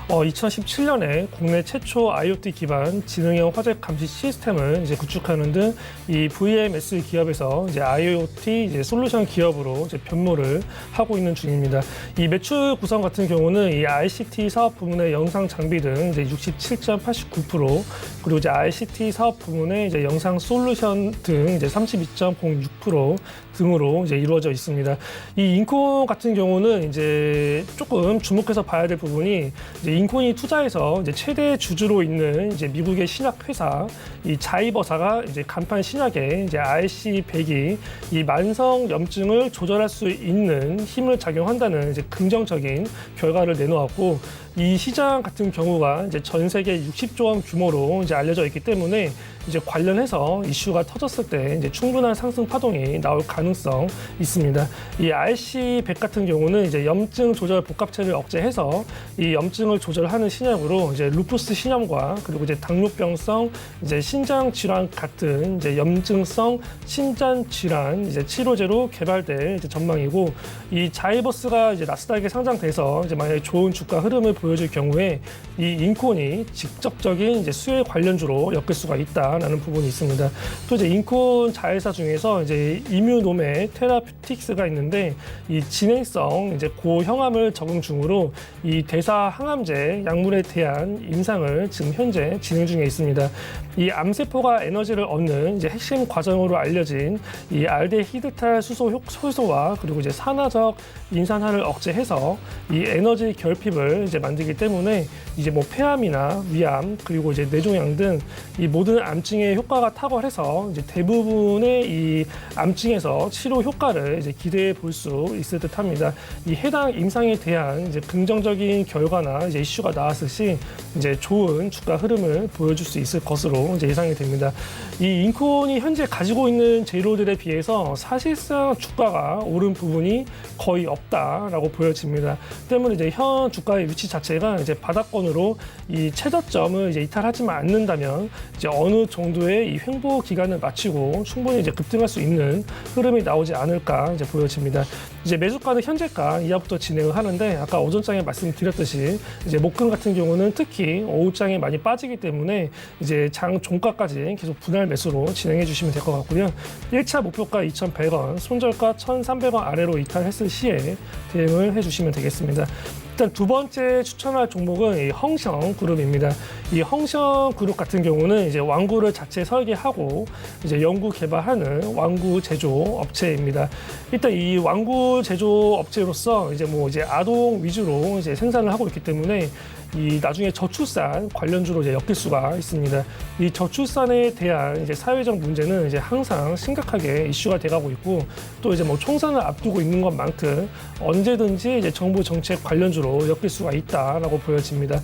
2017년에 국내 최초 IoT 기반 지능형 화재 감시 시스템을 이제 구축하는 등 이 VMS 기업에서 이제 IoT 이제 솔루션 기업으로 이제 변모를 하고 있는 중입니다. 이 매출 구성 같은 경우는 이 ICT 사업 부문의 영상 장비 등 이제 67.89% 그리고 이제 ICT 사업 부문의 이제 영상 솔루션 등 이제 32.06% 등으로 이제 이루어져 있습니다. 이 인콘 같은 경우는 이제 조금 주목해서 봐야 될 부분이 이제 인콘이 투자해서 이제 최대 주주로 있는 이제 미국의 신약 회사 이 자이버사가 이제 간판 신약에 이제 RC100이 이 만성 염증을 조절할 수 있는 힘을 작용한다는 이제 긍정적인 결과를 내놓았고 이 시장 같은 경우가 이제 전 세계 60조 원 규모로 이제 알려져 있기 때문에 이제 관련해서 이슈가 터졌을 때 이제 충분한 상승 파동이 나올 가능성 있습니다. 이 RC100 같은 경우는 이제 염증 조절 복합체를 억제해서 이 염증을 조절하는 신약으로 이제 루푸스 신염과 그리고 이제 당뇨병성 이제 신장 질환 같은 이제 염증성 신장 질환 이제 치료제로 개발될 이제 전망이고 이 자이버스가 이제 나스닥에 상장돼서 이제 만약에 좋은 주가 흐름을 보여줄 경우에 이 인콘이 직접적인 이제 수혜 관련주로 엮일 수가 있다라는 부분이 있습니다. 또 이제 인콘 자회사 중에서 이제 이뮤노메 테라퓨틱스가 있는데 이 진행성 이제 고형암을 적응 중으로 이 대사 항암제 약물에 대한 임상을 지금 현재 진행 중에 있습니다. 이 암세포가 에너지를 얻는 이제 핵심 과정으로 알려진 이 알데히드탈 수소 효소와 그리고 이제 산화적 인산화를 억제해서 이 에너지 결핍을 이제 만들기 때문에 이제 뭐 폐암이나 위암 그리고 이제 뇌종양 등 이 모든 암증의 효과가 탁월해서 이제 대부분의 이 암증에서 치료 효과를 이제 기대해 볼 수 있을 듯합니다. 이 해당 임상에 대한 이제 긍정적인 결과나 이제 이슈가 나왔을 시 이제 좋은 주가 흐름을 보여줄 수 있을 것으로 이제 예상이 됩니다. 이 인콘이 현재 가지고 있는 재료들에 비해서 사실상 주가가 오른 부분이 거의 없다라고 보여집니다. 때문에 이제 현 주가의 위치 자체가 이제 바닥권으로 이 최저점을 이제 이탈하지만 않는다면 이제 어느 정도의 이 횡보 기간을 마치고 충분히 이제 급등할 수 있는 흐름이 나오지 않을까 이제 보여집니다. 이제 매수가는 현재가 이하부터 진행을 하는데 아까 오전장에 말씀드렸듯이 이제 목금 같은 경우는 특히 오후장에 많이 빠지기 때문에 이제 장 종가까지 계속 분할 매수로 진행해 주시면 될 것 같고요. 1차 목표가 2,100원, 손절가 1,300원 아래로 이탈했을 시에 대응을 해주시면 되겠습니다. 일단 두 번째 추천할 종목은 이 헝성그룹입니다. 이 헝성그룹 같은 경우는 이제 완구를 자체 설계하고 이제 연구 개발하는 완구 제조 업체입니다. 일단 이 완구 제조 업체로서 이제 뭐 이제 아동 위주로 이제 생산을 하고 있기 때문에 이 나중에 저출산 관련주로 이제 엮일 수가 있습니다. 이 저출산에 대한 이제 사회적 문제는 이제 항상 심각하게 이슈가 돼가고 있고 또 이제 뭐 총선을 앞두고 있는 것만큼 언제든지 이제 정부 정책 관련주로 엮일 수가 있다라고 보여집니다.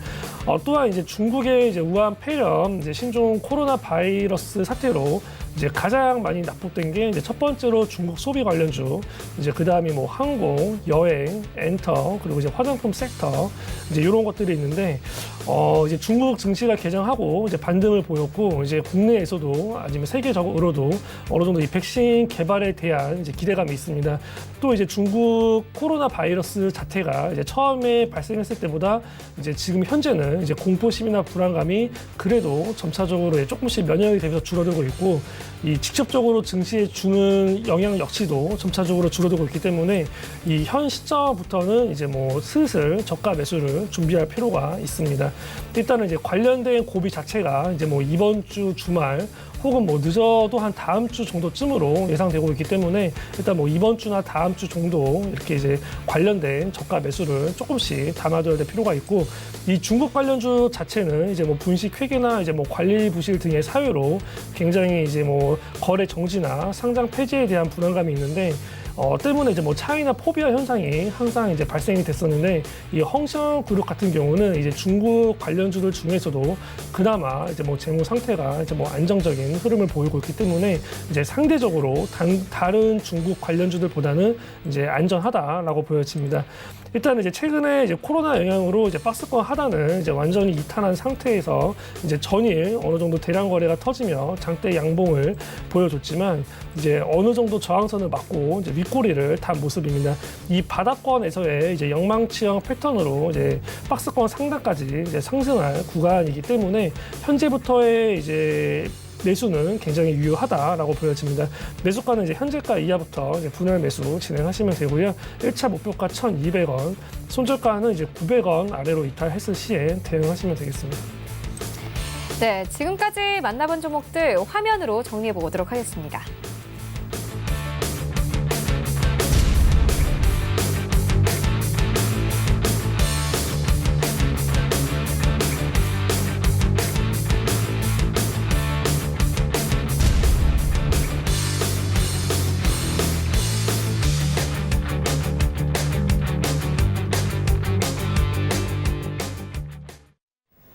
또한 이제 중국의 이제 우한 폐렴 이제 신종 코로나 바이러스 사태로 이제 가장 많이 납북된 게 이제 첫 번째로 중국 소비 관련주, 이제 그 다음이 뭐 항공, 여행, 엔터, 그리고 이제 화장품 섹터, 이제 이런 것들이 있는데, 이제 중국 증시가 개장하고 이제 반등을 보였고, 이제 국내에서도 아니면 세계적으로도 어느 정도 이 백신 개발에 대한 이제 기대감이 있습니다. 또 이제 중국 코로나 바이러스 자체가 이제 처음에 발생했을 때보다 이제 지금 현재는 이제 공포심이나 불안감이 그래도 점차적으로 조금씩 면역이 되면서 줄어들고 있고, 이 직접적으로 증시에 주는 영향 역시도 점차적으로 줄어들고 있기 때문에 이 현 시점부터는 이제 뭐 슬슬 저가 매수를 준비할 필요가 있습니다. 일단은 이제 관련된 고비 자체가 이제 뭐 이번 주 주말 혹은 뭐 늦어도 한 다음 주 정도쯤으로 예상되고 있기 때문에 일단 뭐 이번 주나 다음 주 정도 이렇게 이제 관련된 저가 매수를 조금씩 담아둬야 될 필요가 있고, 이 중국 관련주 자체는 이제 뭐 분식 회계나 이제 뭐 관리 부실 등의 사유로 굉장히 이제 뭐 거래 정지나 상장 폐지에 대한 불안감이 있는데, 때문에 이제 뭐 차이나 포비아 현상이 항상 이제 발생이 됐었는데, 이 헝싱 그룹 같은 경우는 이제 중국 관련주들 중에서도 그나마 이제 뭐 재무 상태가 이제 뭐 안정적인 흐름을 보이고 있기 때문에 이제 상대적으로 다른 중국 관련주들보다는 이제 안전하다라고 보여집니다. 일단 이제 최근에 이제 코로나 영향으로 이제 박스권 하단은 이제 완전히 이탈한 상태에서 이제 전일 어느 정도 대량 거래가 터지며 장대 양봉을 보여줬지만 이제 어느 정도 저항선을 맞고 이제 윗꼬리를 단 모습입니다. 이 바닥권에서의 이제 영망치형 패턴으로 이제 박스권 상단까지 이제 상승할 구간이기 때문에 현재부터의 이제 매수는 굉장히 유효하다라고 보여집니다. 매수가는 이제 현재가 이하부터 이제 분할 매수 진행하시면 되고요. 1차 목표가 1,200원, 손절가는 이제 900원 아래로 이탈했을 시에 대응하시면 되겠습니다. 네, 지금까지 만나본 종목들 화면으로 정리해 보도록 하겠습니다.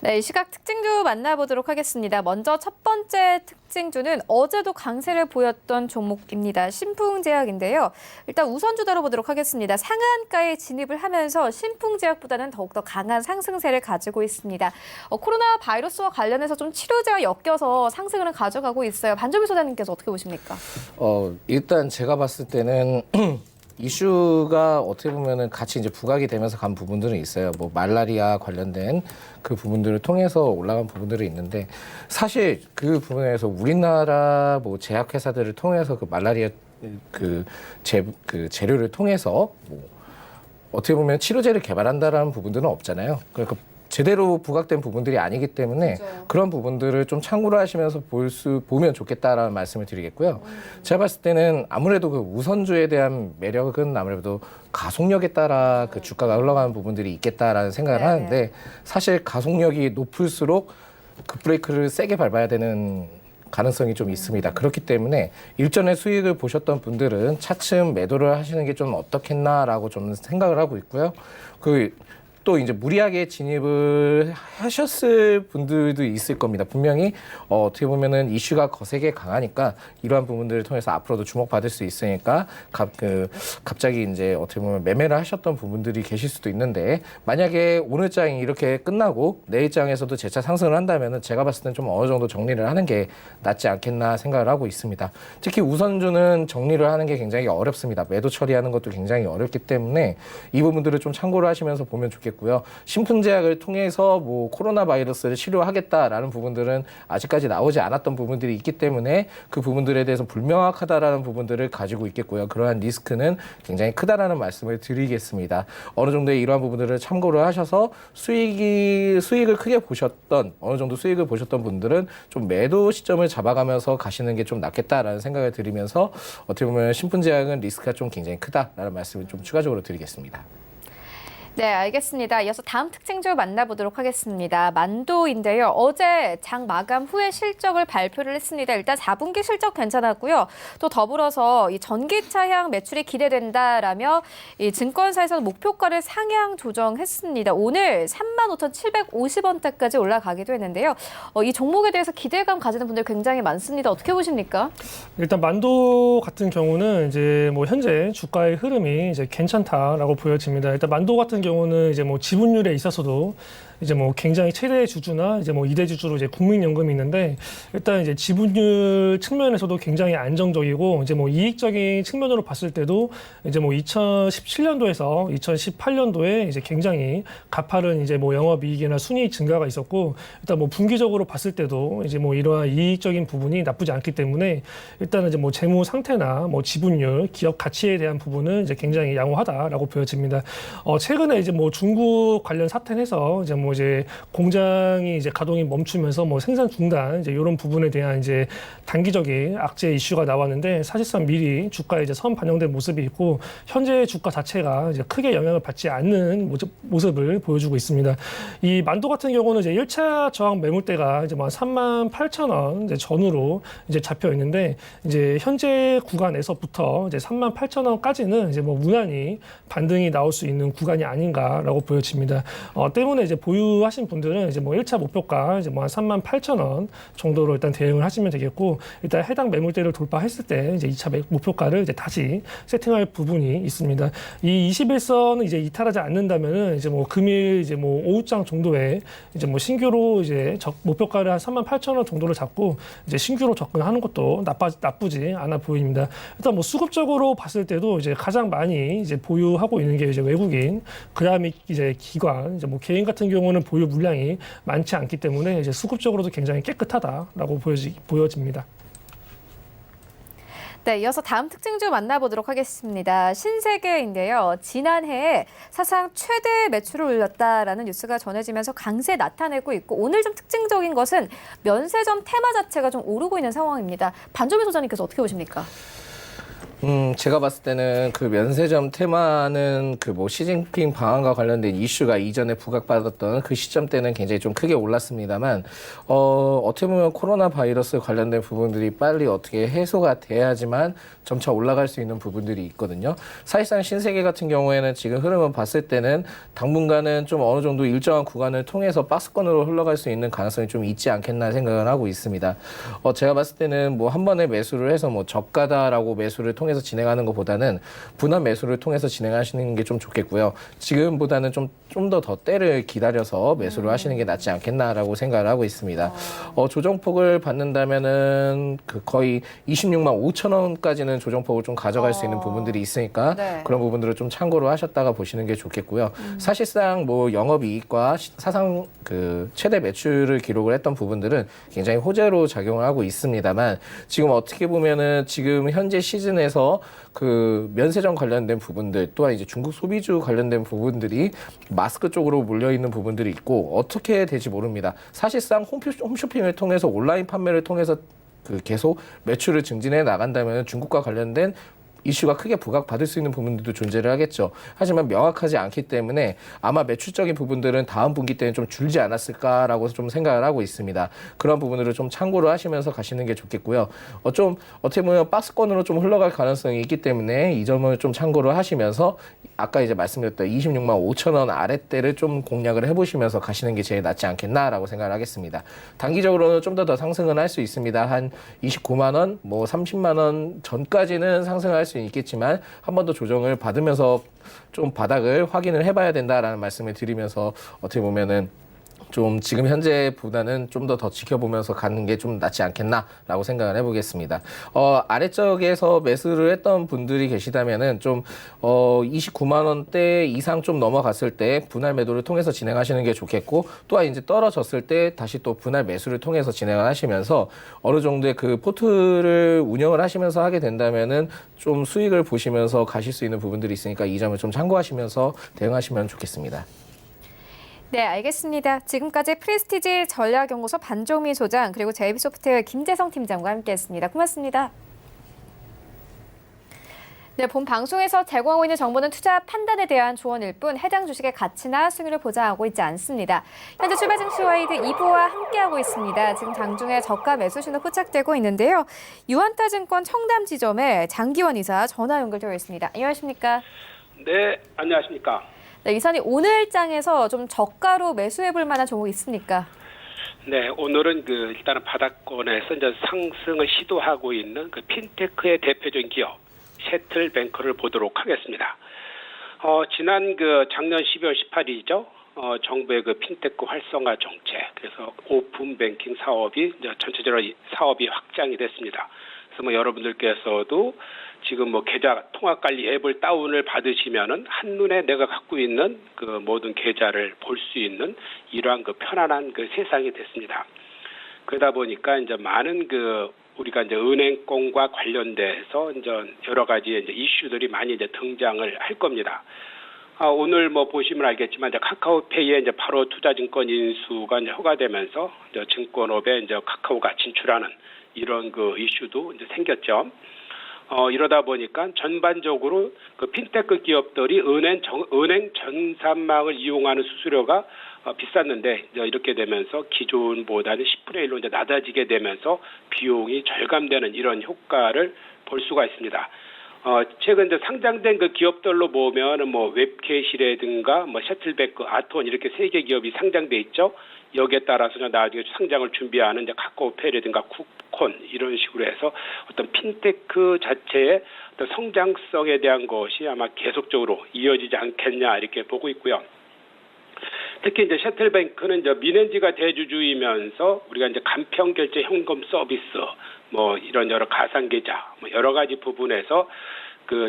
네, 이 시각 특징주 만나보도록 하겠습니다. 먼저 첫 번째 특징주는 어제도 강세를 보였던 종목입니다. 신풍제약인데요. 일단 우선주 다뤄보도록 하겠습니다. 상한가에 진입을 하면서 신풍제약보다는 더욱더 강한 상승세를 가지고 있습니다. 코로나 바이러스와 관련해서 좀 치료제와 엮여서 상승을 가져가고 있어요. 반조미 소장님께서 어떻게 보십니까? 일단 제가 봤을 때는 이슈가 어떻게 보면은 같이 이제 부각이 되면서 간 부분들은 있어요. 뭐 말라리아 관련된 그 부분들을 통해서 올라간 부분들이 있는데, 사실 그 부분에서 우리나라 뭐 제약회사들을 통해서 그 말라리아 그 재료를 통해서 뭐 어떻게 보면 치료제를 개발한다라는 부분들은 없잖아요. 그러니까 제대로 부각된 부분들이 아니기 때문에 그렇죠. 그런 부분들을 좀 참고를 하시면서 보면 좋겠다라는 말씀을 드리겠고요. 제가 봤을 때는 아무래도 그 우선주에 대한 매력은 아무래도 가속력에 따라 그 주가가 흘러가는 부분들이 있겠다라는 생각을 하는데, 사실 가속력이 높을수록 급브레이크를 세게 밟아야 되는 가능성이 좀 있습니다. 그렇기 때문에 일전에 수익을 보셨던 분들은 차츰 매도를 하시는 게 좀 어떻겠나라고 좀 생각을 하고 있고요. 또 이제 무리하게 진입을 하셨을 분들도 있을 겁니다. 분명히 어떻게 보면은 이슈가 거세게 강하니까 이러한 부분들을 통해서 앞으로도 주목받을 수 있으니까 갑자기 이제 어떻게 보면 매매를 하셨던 부분들이 계실 수도 있는데, 만약에 오늘 장이 이렇게 끝나고 내일 장에서도 재차 상승을 한다면은 제가 봤을 때는 좀 어느 정도 정리를 하는 게 낫지 않겠나 생각을 하고 있습니다. 특히 우선주는 정리를 하는 게 굉장히 어렵습니다. 매도 처리하는 것도 굉장히 어렵기 때문에 이 부분들을 좀 참고를 하시면서 보면 좋겠고요. 신풍제약을 통해서 뭐 코로나 바이러스를 치료하겠다라는 부분들은 아직까지 나오지 않았던 부분들이 있기 때문에 그 부분들에 대해서 불명확하다라는 부분들을 가지고 있겠고요. 그러한 리스크는 굉장히 크다라는 말씀을 드리겠습니다. 어느 정도의 이러한 부분들을 참고를 하셔서 수익을 크게 보셨던, 어느 정도 수익을 보셨던 분들은 좀 매도 시점을 잡아가면서 가시는 게 좀 낫겠다라는 생각을 드리면서, 어떻게 보면 신풍제약은 리스크가 좀 굉장히 크다라는 말씀을 좀 추가적으로 드리겠습니다. 네, 알겠습니다. 이어서 다음 특징주 만나보도록 하겠습니다. 만도인데요. 어제 장 마감 후에 실적을 발표를 했습니다. 일단 4분기 실적 괜찮았고요. 또 더불어서 이 전기차향 매출이 기대된다라며 이 증권사에서는 목표가를 상향 조정했습니다. 오늘 35,750원대까지 올라가기도 했는데요. 이 종목에 대해서 기대감 가지는 분들 굉장히 많습니다. 어떻게 보십니까? 일단 만도 같은 경우는 이제 뭐 현재 주가의 흐름이 이제 괜찮다라고 보여집니다. 일단 만도 같은 경우는 이제 뭐 지분율에 있어서도 이제 뭐 굉장히 최대 주주나 이제 뭐 2대 주주로 이제 국민연금이 있는데 일단 이제 지분율 측면에서도 굉장히 안정적이고 이제 뭐 이익적인 측면으로 봤을 때도 이제 뭐 2017년도에서 2018년도에 이제 굉장히 가파른 이제 뭐 영업이익이나 순이익 증가가 있었고 일단 뭐 분기적으로 봤을 때도 이제 뭐 이러한 이익적인 부분이 나쁘지 않기 때문에 일단은 이제 뭐 재무 상태나 뭐 지분율, 기업 가치에 대한 부분은 이제 굉장히 양호하다라고 보여집니다. 최근에 이제 뭐 중국 관련 사태에서 이제 공장이 이제 가동이 멈추면서 뭐 생산 중단 이제 이런 부분에 대한 이제 단기적인 악재 이슈가 나왔는데 사실상 미리 주가에 이제 선 반영된 모습이 있고 현재 주가 자체가 이제 크게 영향을 받지 않는 모습을 보여주고 있습니다. 이 만도 같은 경우는 이제 1차 저항 매물대가 이제 뭐 38,000원 이제 전후로 이제 잡혀 있는데 이제 현재 구간에서부터 이제 38,000원까지는 이제 뭐 무난히 반등이 나올 수 있는 구간이 아닌가라고 보여집니다. 때문에 이제 보유하신 분들은 이제 뭐 1차 목표가 이제 뭐 한 38,000원 정도로 일단 대응을 하시면 되겠고 일단 해당 매물대를 돌파했을 때 이제 2차 목표가를 이제 다시 세팅할 부분이 있습니다. 이 21선은 이제 이탈하지 않는다면은 이제 뭐 금일 이제 뭐 오후장 정도에 이제 뭐 신규로 이제 목표가를 한 38,000원 정도로 잡고 이제 신규로 접근하는 것도 나쁘지 않아 보입니다. 일단 뭐 수급적으로 봤을 때도 이제 가장 많이 이제 보유하고 있는 게 이제 외국인 그다음에 이제 기관 이제 뭐 개인 같은 경우는 보유 물량이 많지 않기 때문에 이제 수급적으로도 굉장히 깨끗하다라고 보여집니다. 네, 이어서 다음 특징주 만나보도록 하겠습니다. 신세계인데요. 지난해에 사상 최대 매출을 올렸다라는 뉴스가 전해지면서 강세 나타내고 있고 오늘 좀 특징적인 것은 면세점 테마 자체가 좀 오르고 있는 상황입니다. 반조미 소장님께서 어떻게 보십니까? 제가 봤을 때는 그 면세점 테마는 그 뭐 시진핑 방한과 관련된 이슈가 이전에 부각받았던 그 시점 때는 굉장히 좀 크게 올랐습니다만, 어떻게 보면 코로나 바이러스 관련된 부분들이 빨리 어떻게 해소가 돼야지만 점차 올라갈 수 있는 부분들이 있거든요. 사실상 신세계 같은 경우에는 지금 흐름을 봤을 때는 당분간은 좀 어느 정도 일정한 구간을 통해서 박스권으로 흘러갈 수 있는 가능성이 좀 있지 않겠나 생각을 하고 있습니다. 제가 봤을 때는 뭐 한 번에 매수를 해서 뭐 저가다라고 매수를 통해서 진행하는 것보다는 분할 매수를 통해서 진행하시는 게 좀 좋겠고요. 지금보다는 좀 더 때를 기다려서 매수를 하시는 게 낫지 않겠나라고 생각을 하고 있습니다. 조정폭을 받는다면은 그 거의 26만 5천 원까지는 조정폭을 좀 가져갈 수 있는 부분들이 있으니까 네. 그런 부분들을 좀 참고로 하셨다가 보시는 게 좋겠고요. 사실상 뭐 영업이익과 사상 그 최대 매출을 기록을 했던 부분들은 굉장히 호재로 작용을 하고 있습니다만 지금 어떻게 보면은 지금 현재 시즌에서 그 면세점 관련된 부분들 또한 이제 중국 소비주 관련된 부분들이 마스크 쪽으로 몰려 있는 부분들이 있고 어떻게 될지 모릅니다. 사실상 홈쇼핑을 통해서 온라인 판매를 통해서 그 계속 매출을 증진해 나간다면 중국과 관련된 이슈가 크게 부각받을 수 있는 부분들도 존재를 하겠죠. 하지만 명확하지 않기 때문에 아마 매출적인 부분들은 다음 분기 때는 좀 줄지 않았을까라고 좀 생각을 하고 있습니다. 그런 부분들을 좀 참고를 하시면서 가시는 게 좋겠고요. 좀 어떻게 보면 박스권으로 좀 흘러갈 가능성이 있기 때문에 이 점을 좀 참고를 하시면서 아까 이제 말씀드렸던 26만 5천 원 아랫대를 좀 공략을 해보시면서 가시는 게 제일 낫지 않겠나라고 생각을 하겠습니다. 단기적으로는 좀 더 상승은 할 수 있습니다. 한 29만 원, 뭐 30만 원 전까지는 상승할 수 있겠지만 한 번 더 조정을 받으면서 좀 바닥을 확인을 해봐야 된다라는 말씀을 드리면서 어떻게 보면은 좀 지금 현재보다는 좀 더 지켜보면서 가는 게 좀 낫지 않겠나라고 생각을 해보겠습니다. 아래쪽에서 매수를 했던 분들이 계시다면은 좀 29만 원대 이상 좀 넘어갔을 때 분할 매도를 통해서 진행하시는 게 좋겠고 또한 이제 떨어졌을 때 다시 또 분할 매수를 통해서 진행을 하시면서 어느 정도의 그 포트를 운영을 하시면서 하게 된다면은 좀 수익을 보시면서 가실 수 있는 부분들이 있으니까 이 점을 좀 참고하시면서 대응하시면 좋겠습니다. 네, 알겠습니다. 지금까지 프레스티지 전략연구소 반종미 소장 그리고 JB소프트 김재성 팀장과 함께했습니다. 고맙습니다. 네, 본 방송에서 제공하고 있는 정보는 투자 판단에 대한 조언일 뿐 해당 주식의 가치나 수익률을 보장하고 있지 않습니다. 현재 출발 증시 와이드 2부와 함께하고 있습니다. 지금 장중에 저가 매수 신호 포착되고 있는데요. 유한타증권 청담 지점에 장기원 이사 전화 연결되어 있습니다. 안녕하십니까? 네, 안녕하십니까? 네, 이사님 오늘 장에서 좀 저가로 매수해 볼 만한 종목 있습니까? 네, 오늘은 일단은 바닥권에서 이제 상승을 시도하고 있는 핀테크의 대표적인 기업 셔틀뱅크를 보도록 하겠습니다. 지난 작년 12월 18일이죠. 정부의 핀테크 활성화 정책, 그래서 오픈 뱅킹 사업이 이제 전체적으로 사업이 확장이 됐습니다. 그래서 여러분들께서도 지금 계좌 통화 관리 앱을 다운을 받으시면은 한눈에 내가 갖고 있는 모든 계좌를 볼 수 있는 이러한 편안한 세상이 됐습니다. 그러다 보니까 이제 많은 우리가 이제 은행권과 관련돼서 이제 여러 가지 이제 이슈들이 많이 이제 등장을 할 겁니다. 오늘 보시면 알겠지만 이제 카카오페이에 이제 바로 투자증권 인수가 이제 허가되면서 이제 증권업에 이제 카카오가 진출하는 이런 이슈도 이제 생겼죠. 이러다 보니까 전반적으로 핀테크 기업들이 은행 전산망을 이용하는 수수료가 비쌌는데 이제 이렇게 되면서 기존보다는 10분의 1로 이제 낮아지게 되면서 비용이 절감되는 이런 효과를 볼 수가 있습니다. 최근 이제 상장된 기업들로 보면 웹캐시라든가 셔틀뱅크, 아톤 이렇게 세 개 기업이 상장돼 있죠. 여기에 따라서 나중에 상장을 준비하는 이제 카카오페이라든가 쿠콘 이런 식으로 해서 어떤 핀테크 자체의 어떤 성장성에 대한 것이 아마 계속적으로 이어지지 않겠냐 이렇게 보고 있고요. 특히 이제 셔틀뱅크는 이제 민엔지가 대주주이면서 우리가 이제 간편 결제 현금 서비스 이런 여러 가상 계좌 여러 가지 부분에서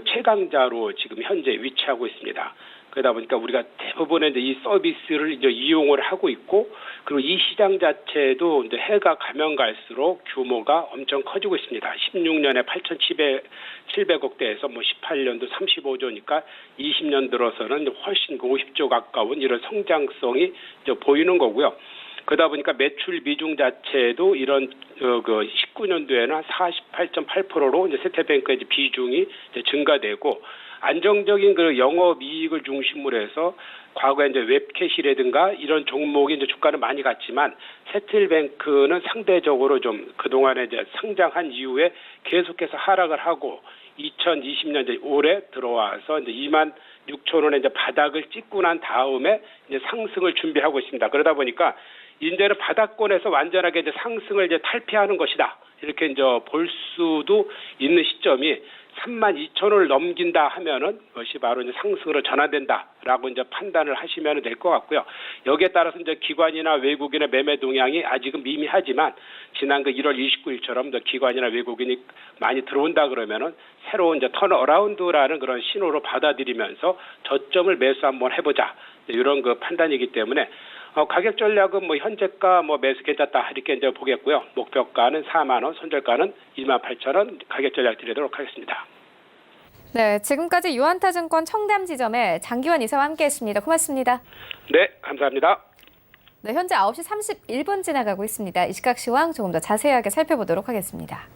최강자로 지금 현재 위치하고 있습니다. 그러다 보니까 우리가 대부분의 이제 이 서비스를 이제 이용을 하고 있고, 그리고 이 시장 자체도 이제 해가 가면 갈수록 규모가 엄청 커지고 있습니다. 16년에 8,700억대에서 18년도 35조니까 20년 들어서는 훨씬 50조 가까운 이런 성장성이 이제 보이는 거고요. 그러다 보니까 매출 비중 자체도 이런 19년도에는 한 48.8%로 이제 셔틀뱅크의 비중이 이제 증가되고, 안정적인 영업이익을 중심으로 해서 과거에 이제 웹캐시라든가 이런 종목이 이제 주가는 많이 갔지만 셔틀뱅크는 상대적으로 좀 그동안에 이제 상장한 이후에 계속해서 하락을 하고 2020년 이제 올해 들어와서 이제 26,000원의 이제 바닥을 찍고 난 다음에 이제 상승을 준비하고 있습니다. 그러다 보니까 이제는 바닥권에서 완전하게 이제 상승을 이제 탈피하는 것이다. 이렇게 이제 볼 수도 있는 시점이 32,000원을 넘긴다 하면은 그것이 바로 이제 상승으로 전환된다라고 이제 판단을 하시면 될 것 같고요. 여기에 따라서 이제 기관이나 외국인의 매매 동향이 아직은 미미하지만 지난 1월 29일처럼 기관이나 외국인이 많이 들어온다 그러면은 새로운 이제 턴어라운드라는 그런 신호로 받아들이면서 저점을 매수 한번 해보자 이런 판단이기 때문에. 가격 전략은 현재가 매수 괜찮다 이렇게 이제 보겠고요. 목표가는 4만 원, 손절가는 28,000원 가격 전략 드리도록 하겠습니다. 네, 지금까지 유한타증권 청담 지점에 장기원 이사와 함께했습니다. 고맙습니다. 네, 감사합니다. 네, 현재 9시 31분 지나가고 있습니다. 이 시각 시황 조금 더 자세하게 살펴보도록 하겠습니다.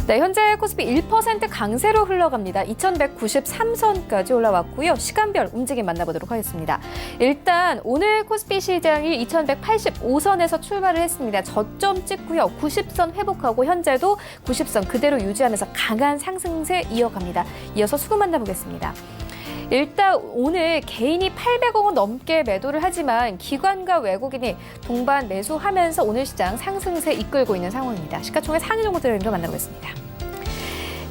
네, 현재 코스피 1% 강세로 흘러갑니다. 2193선까지 올라왔고요. 시간별 움직임 만나보도록 하겠습니다. 일단 오늘 코스피 시장이 2185선에서 출발을 했습니다. 저점 찍고요. 90선 회복하고 현재도 90선 그대로 유지하면서 강한 상승세 이어갑니다. 이어서 수급 만나보겠습니다. 일단 오늘 개인이 800억 원 넘게 매도를 하지만 기관과 외국인이 동반 매수하면서 오늘 시장 상승세 이끌고 있는 상황입니다. 시가총액 상위 종목들을 만나보겠습니다.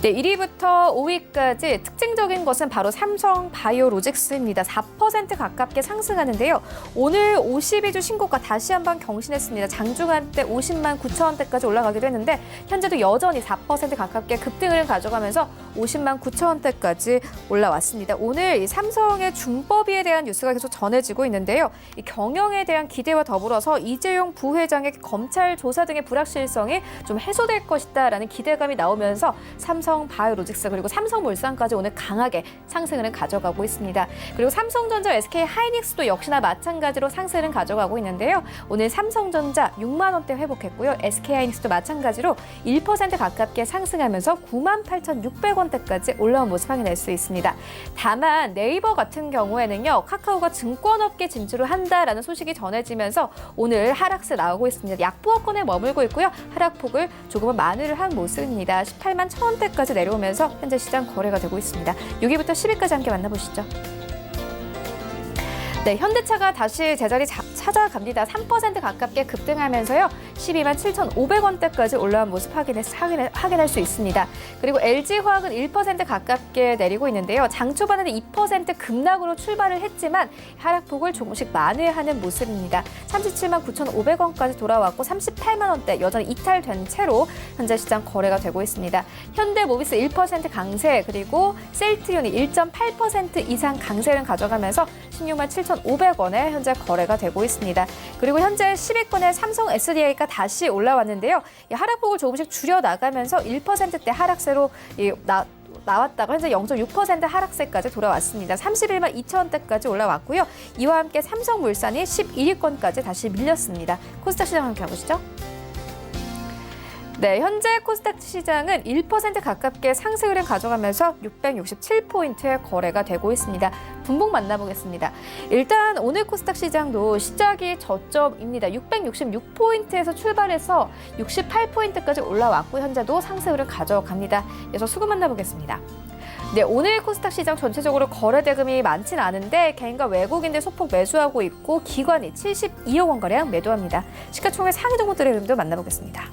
네, 1위부터 5위까지 특징적인 것은 바로 삼성바이오로직스입니다. 4% 가깝게 상승하는데요. 오늘 52주 신고가 다시 한번 경신했습니다. 장중한 때 50만 9천 원대까지 올라가기도 했는데 현재도 여전히 4% 가깝게 급등을 가져가면서 50만 9천 원대까지 올라왔습니다. 오늘 이 삼성의 중법위에 대한 뉴스가 계속 전해지고 있는데요. 이 경영에 대한 기대와 더불어서 이재용 부회장의 검찰 조사 등의 불확실성이 좀 해소될 것이다라는 기대감이 나오면서 삼성 삼성 바이오로직스 그리고 삼성물산까지 오늘 강하게 상승을 가져가고 있습니다. 그리고 삼성전자, SK 하이닉스도 역시나 마찬가지로 상승을 가져가고 있는데요. 오늘 삼성전자 6만 원대 회복했고요. SK 하이닉스도 마찬가지로 1% 가깝게 상승하면서 98,600원대까지 올라온 모습 확인할 수 있습니다. 다만 네이버 같은 경우에는요. 카카오가 증권업계 진출을 한다라는 소식이 전해지면서 오늘 하락세 나오고 있습니다. 약보합권에 머물고 있고요. 하락폭을 조금은 만회를 한 모습입니다. 18만 1,000원대까지 내려오면서 현재 시장 거래가 되고 있습니다. 6위부터 10위까지 함께 만나보시죠. 네, 현대차가 다시 제자리 찾아갑니다. 3% 가깝게 급등하면서요. 12만 7,500원대까지 올라온 모습 확인할 수 있습니다. 그리고 LG화학은 1% 가깝게 내리고 있는데요. 장 초반에는 2% 급락으로 출발을 했지만 하락폭을 조금씩 만회하는 모습입니다. 37만 9,500원까지 돌아왔고 38만 원대 여전히 이탈된 채로 현재 시장 거래가 되고 있습니다. 현대모비스 1% 강세 그리고 셀트리온이 1.8% 이상 강세를 가져가면서 16만 7,500원에 현재 거래가 되고 있습니다. 그리고 현재 10위권에 삼성 SDI가 다시 올라왔는데요. 이 하락폭을 조금씩 줄여나가면서 1%대 하락세로 나왔다가 현재 0.6% 하락세까지 돌아왔습니다. 31만 2천원대까지 올라왔고요. 이와 함께 삼성물산이 11위권까지 다시 밀렸습니다. 코스닥 시장 함께 가보시죠. 네, 현재 코스닥 시장은 1% 가깝게 상승을 가져가면서 667포인트의 거래가 되고 있습니다. 분봉 만나보겠습니다. 일단 오늘 코스닥 시장도 시작이 저점입니다. 666포인트에서 출발해서 68포인트까지 올라왔고 현재도 상승을 가져갑니다. 그래서 수급 만나보겠습니다. 네, 오늘 코스닥 시장 전체적으로 거래 대금이 많지는 않은데 개인과 외국인들 소폭 매수하고 있고 기관이 72억 원 거래량 매도합니다. 시가총액 상위 종목들의 흐름도 만나보겠습니다.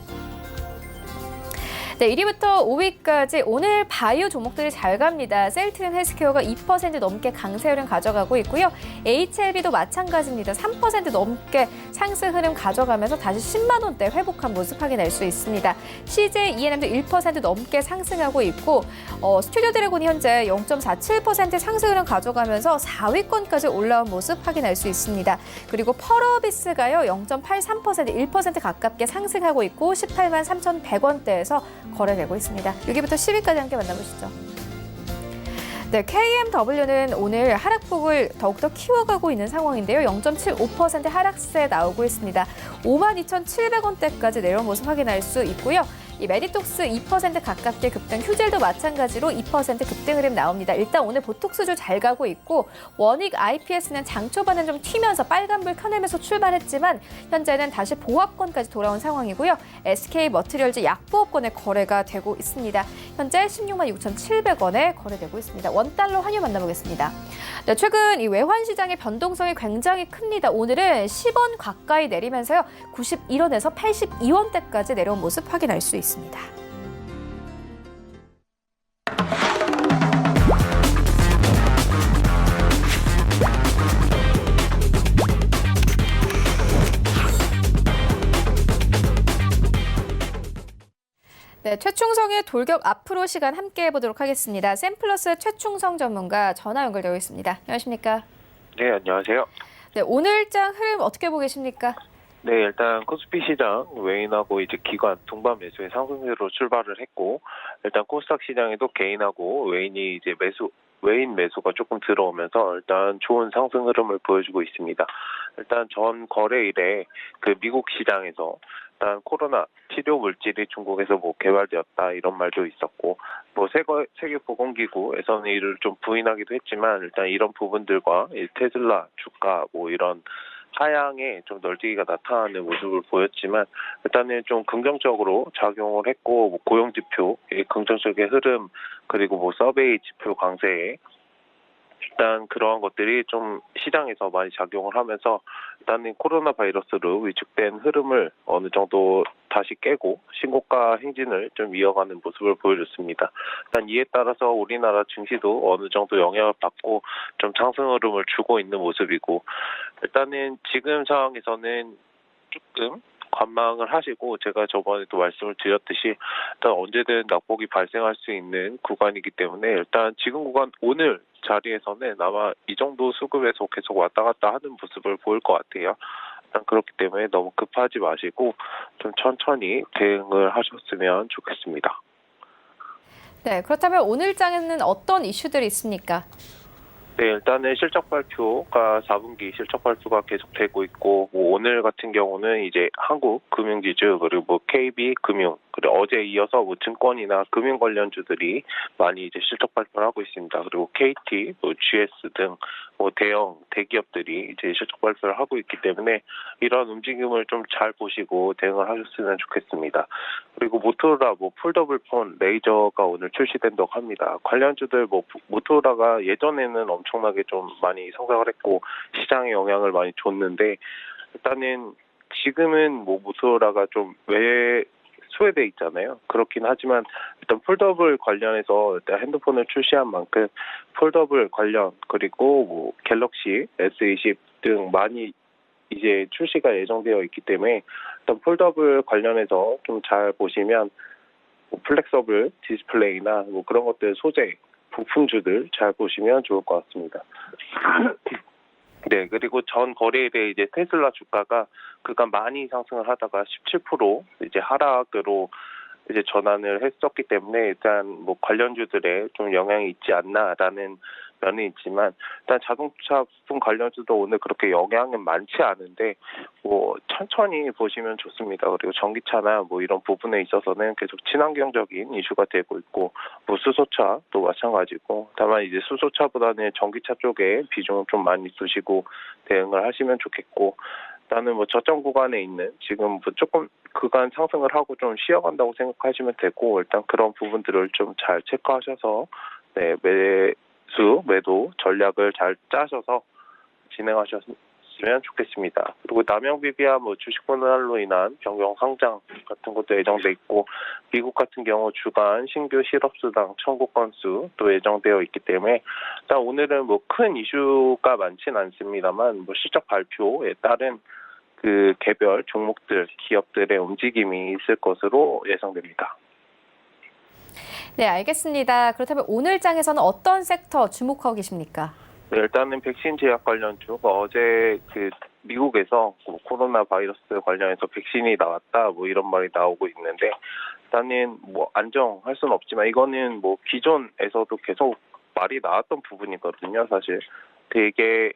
네, 1위부터 5위까지 오늘 바이오 종목들이 잘 갑니다. 셀트리온 헬스케어가 2% 넘게 강세 흐름 가져가고 있고요. HLB도 마찬가지입니다. 3% 넘게 상승 흐름 가져가면서 다시 10만 원대 회복한 모습 확인할 수 있습니다. CJ ENM도 1% 넘게 상승하고 있고 스튜디오 드래곤이 현재 0.47% 상승 흐름 가져가면서 4위권까지 올라온 모습 확인할 수 있습니다. 그리고 펄어비스가요 0.83% 1% 가깝게 상승하고 있고 18만 3,100원대에서 거래되고 있습니다. 6위부터 10위까지 함께 만나보시죠. 네, KMW는 오늘 하락폭을 더욱더 키워가고 있는 상황인데요. 0.75% 하락세 나오고 있습니다. 52,700원대까지 내려온 모습 확인할 수 있고요. 이 메디톡스 2% 가깝게 급등, 휴젤도 마찬가지로 2% 급등 흐름 나옵니다. 일단 오늘 보톡스주 잘 가고 있고 원익 IPS는 장 초반은 좀 튀면서 빨간불 켜내면서 출발했지만 현재는 다시 보합권까지 돌아온 상황이고요. SK 머티리얼즈 약보합권에 거래가 되고 있습니다. 현재 16만 6,700원에 거래되고 있습니다. 원달러 환율 만나보겠습니다. 네, 최근 이 외환 시장의 변동성이 굉장히 큽니다. 오늘은 10원 가까이 내리면서요. 91원에서 82원대까지 내려온 모습 확인할 수 있습니다. 네, 최충성의 돌격 앞으로 시간 함께 해보도록 하겠습니다. 샘플러스 최충성 전문가 전화 연결되어 있습니다. 안녕하십니까? 네, 안녕하세요. 네, 오늘장 흐름 어떻게 보고 계십니까? 네, 일단 코스피 시장 외인하고 이제 기관 동반 매수의 상승세로 출발을 했고, 일단 코스닥 시장에도 개인하고 외인이 이제 외인 매수가 조금 들어오면서 일단 좋은 상승 흐름을 보여주고 있습니다. 일단 전 거래일에 그 미국 시장에서 일단 코로나 치료 물질이 중국에서 뭐 개발되었다 이런 말도 있었고, 뭐 세계보건기구에서는 이를 좀 부인하기도 했지만 일단 이런 부분들과 테슬라 주가 뭐 이런 하향에 좀 널뛰기가 나타나는 모습을 보였지만 일단은 좀 긍정적으로 작용을 했고, 뭐 고용 지표의 긍정적인 흐름 그리고 뭐 서베이 지표 강세에 일단 그러한 것들이 좀 시장에서 많이 작용을 하면서 일단은 코로나 바이러스로 위축된 흐름을 어느 정도 다시 깨고 신고가 행진을 좀 이어가는 모습을 보여줬습니다. 일단 이에 따라서 우리나라 증시도 어느 정도 영향을 받고 좀 상승 흐름을 주고 있는 모습이고, 일단은 지금 상황에서는 조금 관망을 하시고, 제가 저번에도 말씀을 드렸듯이 일단 언제든 낙폭이 발생할 수 있는 구간이기 때문에 일단 지금 구간 오늘 자리에서는 아마 이 정도 수급에서 계속 왔다 갔다 하는 모습을 보일 것 같아요. 일단 그렇기 때문에 너무 급하지 마시고 좀 천천히 대응을 하셨으면 좋겠습니다. 네, 그렇다면 오늘 장에는 어떤 이슈들이 있습니까? 네, 일단은 실적 발표가 4분기 실적 발표가 계속되고 있고, 뭐 오늘 같은 경우는 이제 한국 금융지주 그리고 뭐 KB 금융 그리고 어제 이어서 뭐 증권이나 금융 관련주들이 많이 이제 실적 발표를 하고 있습니다. 그리고 KT, 뭐 GS 등 뭐 대형 대기업들이 이제 실적 발표를 하고 있기 때문에 이런 움직임을 좀 잘 보시고 대응을 하셨으면 좋겠습니다. 그리고 모토로라 뭐 폴더블폰 레이저가 오늘 출시된다고 합니다. 관련주들 뭐 모토로라가 예전에는 엄청나게 좀 많이 성장을 했고 시장에 영향을 많이 줬는데 일단은 지금은 뭐 모토로라가 좀 소외돼 있잖아요. 그렇긴 하지만 일단 폴더블 관련해서 일단 핸드폰을 출시한 만큼 폴더블 관련 그리고 뭐 갤럭시 S20 등 많이 이제 출시가 예정되어 있기 때문에 일단 폴더블 관련해서 좀 잘 보시면 뭐 플렉서블 디스플레이나 뭐 그런 것들 소재 부품주들 잘 보시면 좋을 것 같습니다. 네, 그리고 전 거래일에 이제 테슬라 주가가 그간 많이 상승을 하다가 17% 이제 하락으로 이제 전환을 했었기 때문에 일단 뭐 관련주들에 좀 영향이 있지 않나라는 면이 있지만 일단 자동차 부품 관련주도 오늘 그렇게 영향은 많지 않은데 뭐 천천히 보시면 좋습니다. 그리고 전기차나 뭐 이런 부분에 있어서는 계속 친환경적인 이슈가 되고 있고 뭐 수소차도 마찬가지고 다만 이제 수소차보다는 전기차 쪽에 비중을 좀 많이 두시고 대응을 하시면 좋겠고 일단은 뭐 저점 구간에 있는 지금 뭐 조금 그간 상승을 하고 좀 쉬어간다고 생각하시면 되고 일단 그런 부분들을 좀 잘 체크하셔서 네, 매도 전략을 잘 짜셔서 진행하셨으면 좋겠습니다. 그리고 남영비비아 뭐 주식 분할로 인한 변경 상장 같은 것도 예정돼 있고 미국 같은 경우 주간 신규 실업수당 청구 건수도 예정되어 있기 때문에 일단 오늘은 뭐 큰 이슈가 많지는 않습니다만 뭐 실적 발표에 따른 그 개별 종목들 기업들의 움직임이 있을 것으로 예상됩니다. 네, 알겠습니다. 그렇다면 오늘 장에서는 어떤 섹터 주목하고 계십니까? 네, 일단은 백신 제약 관련주가 어제 그 미국에서 뭐 코로나 바이러스 관련해서 백신이 나왔다 뭐 이런 말이 나오고 있는데 일단은 뭐 안정할 수는 없지만 이거는 뭐 기존에서도 계속 말이 나왔던 부분이거든요. 사실 되게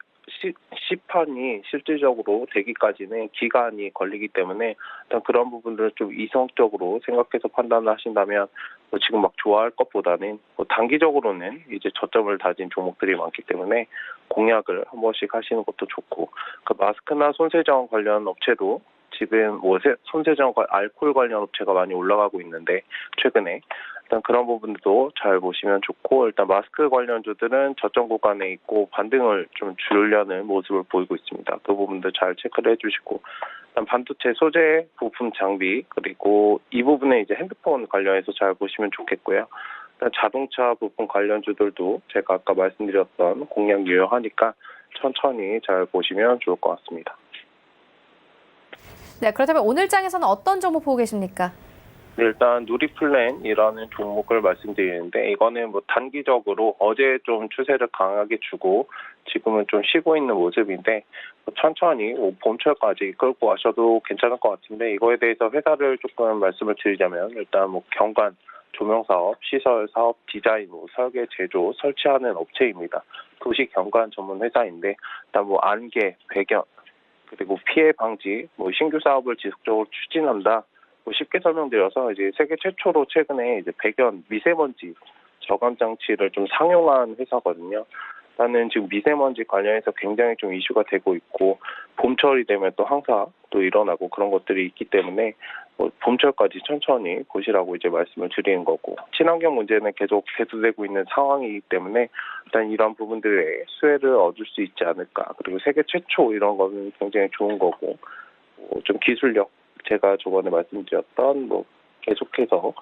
시판이 실질적으로 되기까지는 기간이 걸리기 때문에 일단 그런 부분들을 좀 이성적으로 생각해서 판단을 하신다면 뭐 지금 막 좋아할 것보다는 뭐 단기적으로는 이제 저점을 다진 종목들이 많기 때문에 공략을 한 번씩 하시는 것도 좋고 그 마스크나 손세정 관련 업체도 지금 뭐 손세정 알코올 관련 업체가 많이 올라가고 있는데 최근에 일단 그런 부분도 잘 보시면 좋고 일단 마스크 관련주들은 저점 구간에 있고 반등을 좀 주려는 모습을 보이고 있습니다. 그 부분도 잘 체크를 해주시고 일단 반도체 소재 부품 장비 그리고 이 부분에 이제 핸드폰 관련해서 잘 보시면 좋겠고요. 일단 자동차 부품 관련주들도 제가 아까 말씀드렸던 공략 유효하니까 천천히 잘 보시면 좋을 것 같습니다. 네, 그렇다면 오늘 장에서는 어떤 종목 보고 계십니까? 네, 일단 누리플랜이라는 종목을 말씀드리는데 이거는 뭐 단기적으로 어제 좀 추세를 강하게 주고 지금은 좀 쉬고 있는 모습인데 뭐 천천히 봄철까지 끌고 가셔도 괜찮을 것 같은데 이거에 대해서 회사를 조금 말씀을 드리자면 일단 뭐 경관 조명사업, 시설사업, 디자인, 뭐 설계, 제조, 설치하는 업체입니다. 도시 경관 전문 회사인데 일단 뭐 안개, 배경 그리고 피해 방지, 뭐 신규 사업을 지속적으로 추진한다. 뭐 쉽게 설명드려서 이제 세계 최초로 최근에 이제 배경 미세먼지 저감 장치를 좀 상용한 회사거든요. 나는 지금 미세먼지 관련해서 굉장히 좀 이슈가 되고 있고 봄철이 되면 또 항상 또 일어나고 그런 것들이 있기 때문에 뭐 봄철까지 천천히 보시라고 이제 말씀을 드리는 거고 친환경 문제는 계속 대두되고 있는 상황이기 때문에 일단 이런 부분들에 수혜를 얻을 수 있지 않을까. 그리고 세계 최초 이런 거는 굉장히 좋은 거고 좀 기술력 제가 저번에 말씀드렸던 뭐 계속해서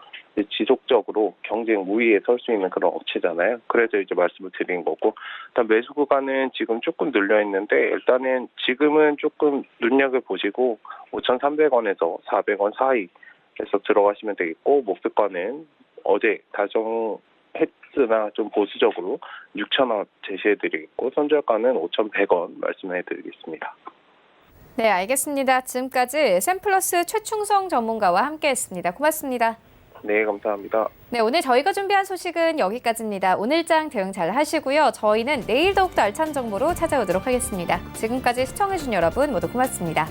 지속적으로 경쟁 우위에 설 수 있는 그런 업체잖아요. 그래서 이제 말씀을 드린 거고 일단 매수 구간은 지금 조금 늘려 있는데 일단은 지금은 조금 눈여겨 보시고 5,300원에서 400원 사이에서 들어가시면 되겠고 목표가는 어제 다정했으나 좀 보수적으로 6,000원 제시해드리겠고 손절가는 5,100원 말씀해드리겠습니다. 네, 알겠습니다. 지금까지 샘플러스 최충성 전문가와 함께했습니다. 고맙습니다. 네, 감사합니다. 네, 오늘 저희가 준비한 소식은 여기까지입니다. 오늘장 대응 잘 하시고요. 저희는 내일 더욱더 알찬 정보로 찾아오도록 하겠습니다. 지금까지 시청해주신 여러분 모두 고맙습니다.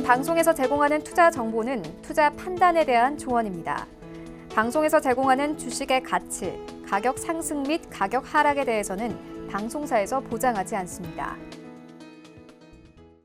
방송에서 제공하는 투자 정보는 투자 판단에 대한 조언입니다. 방송에서 제공하는 주식의 가치, 가격 상승 및 가격 하락에 대해서는 방송사에서 보장하지 않습니다.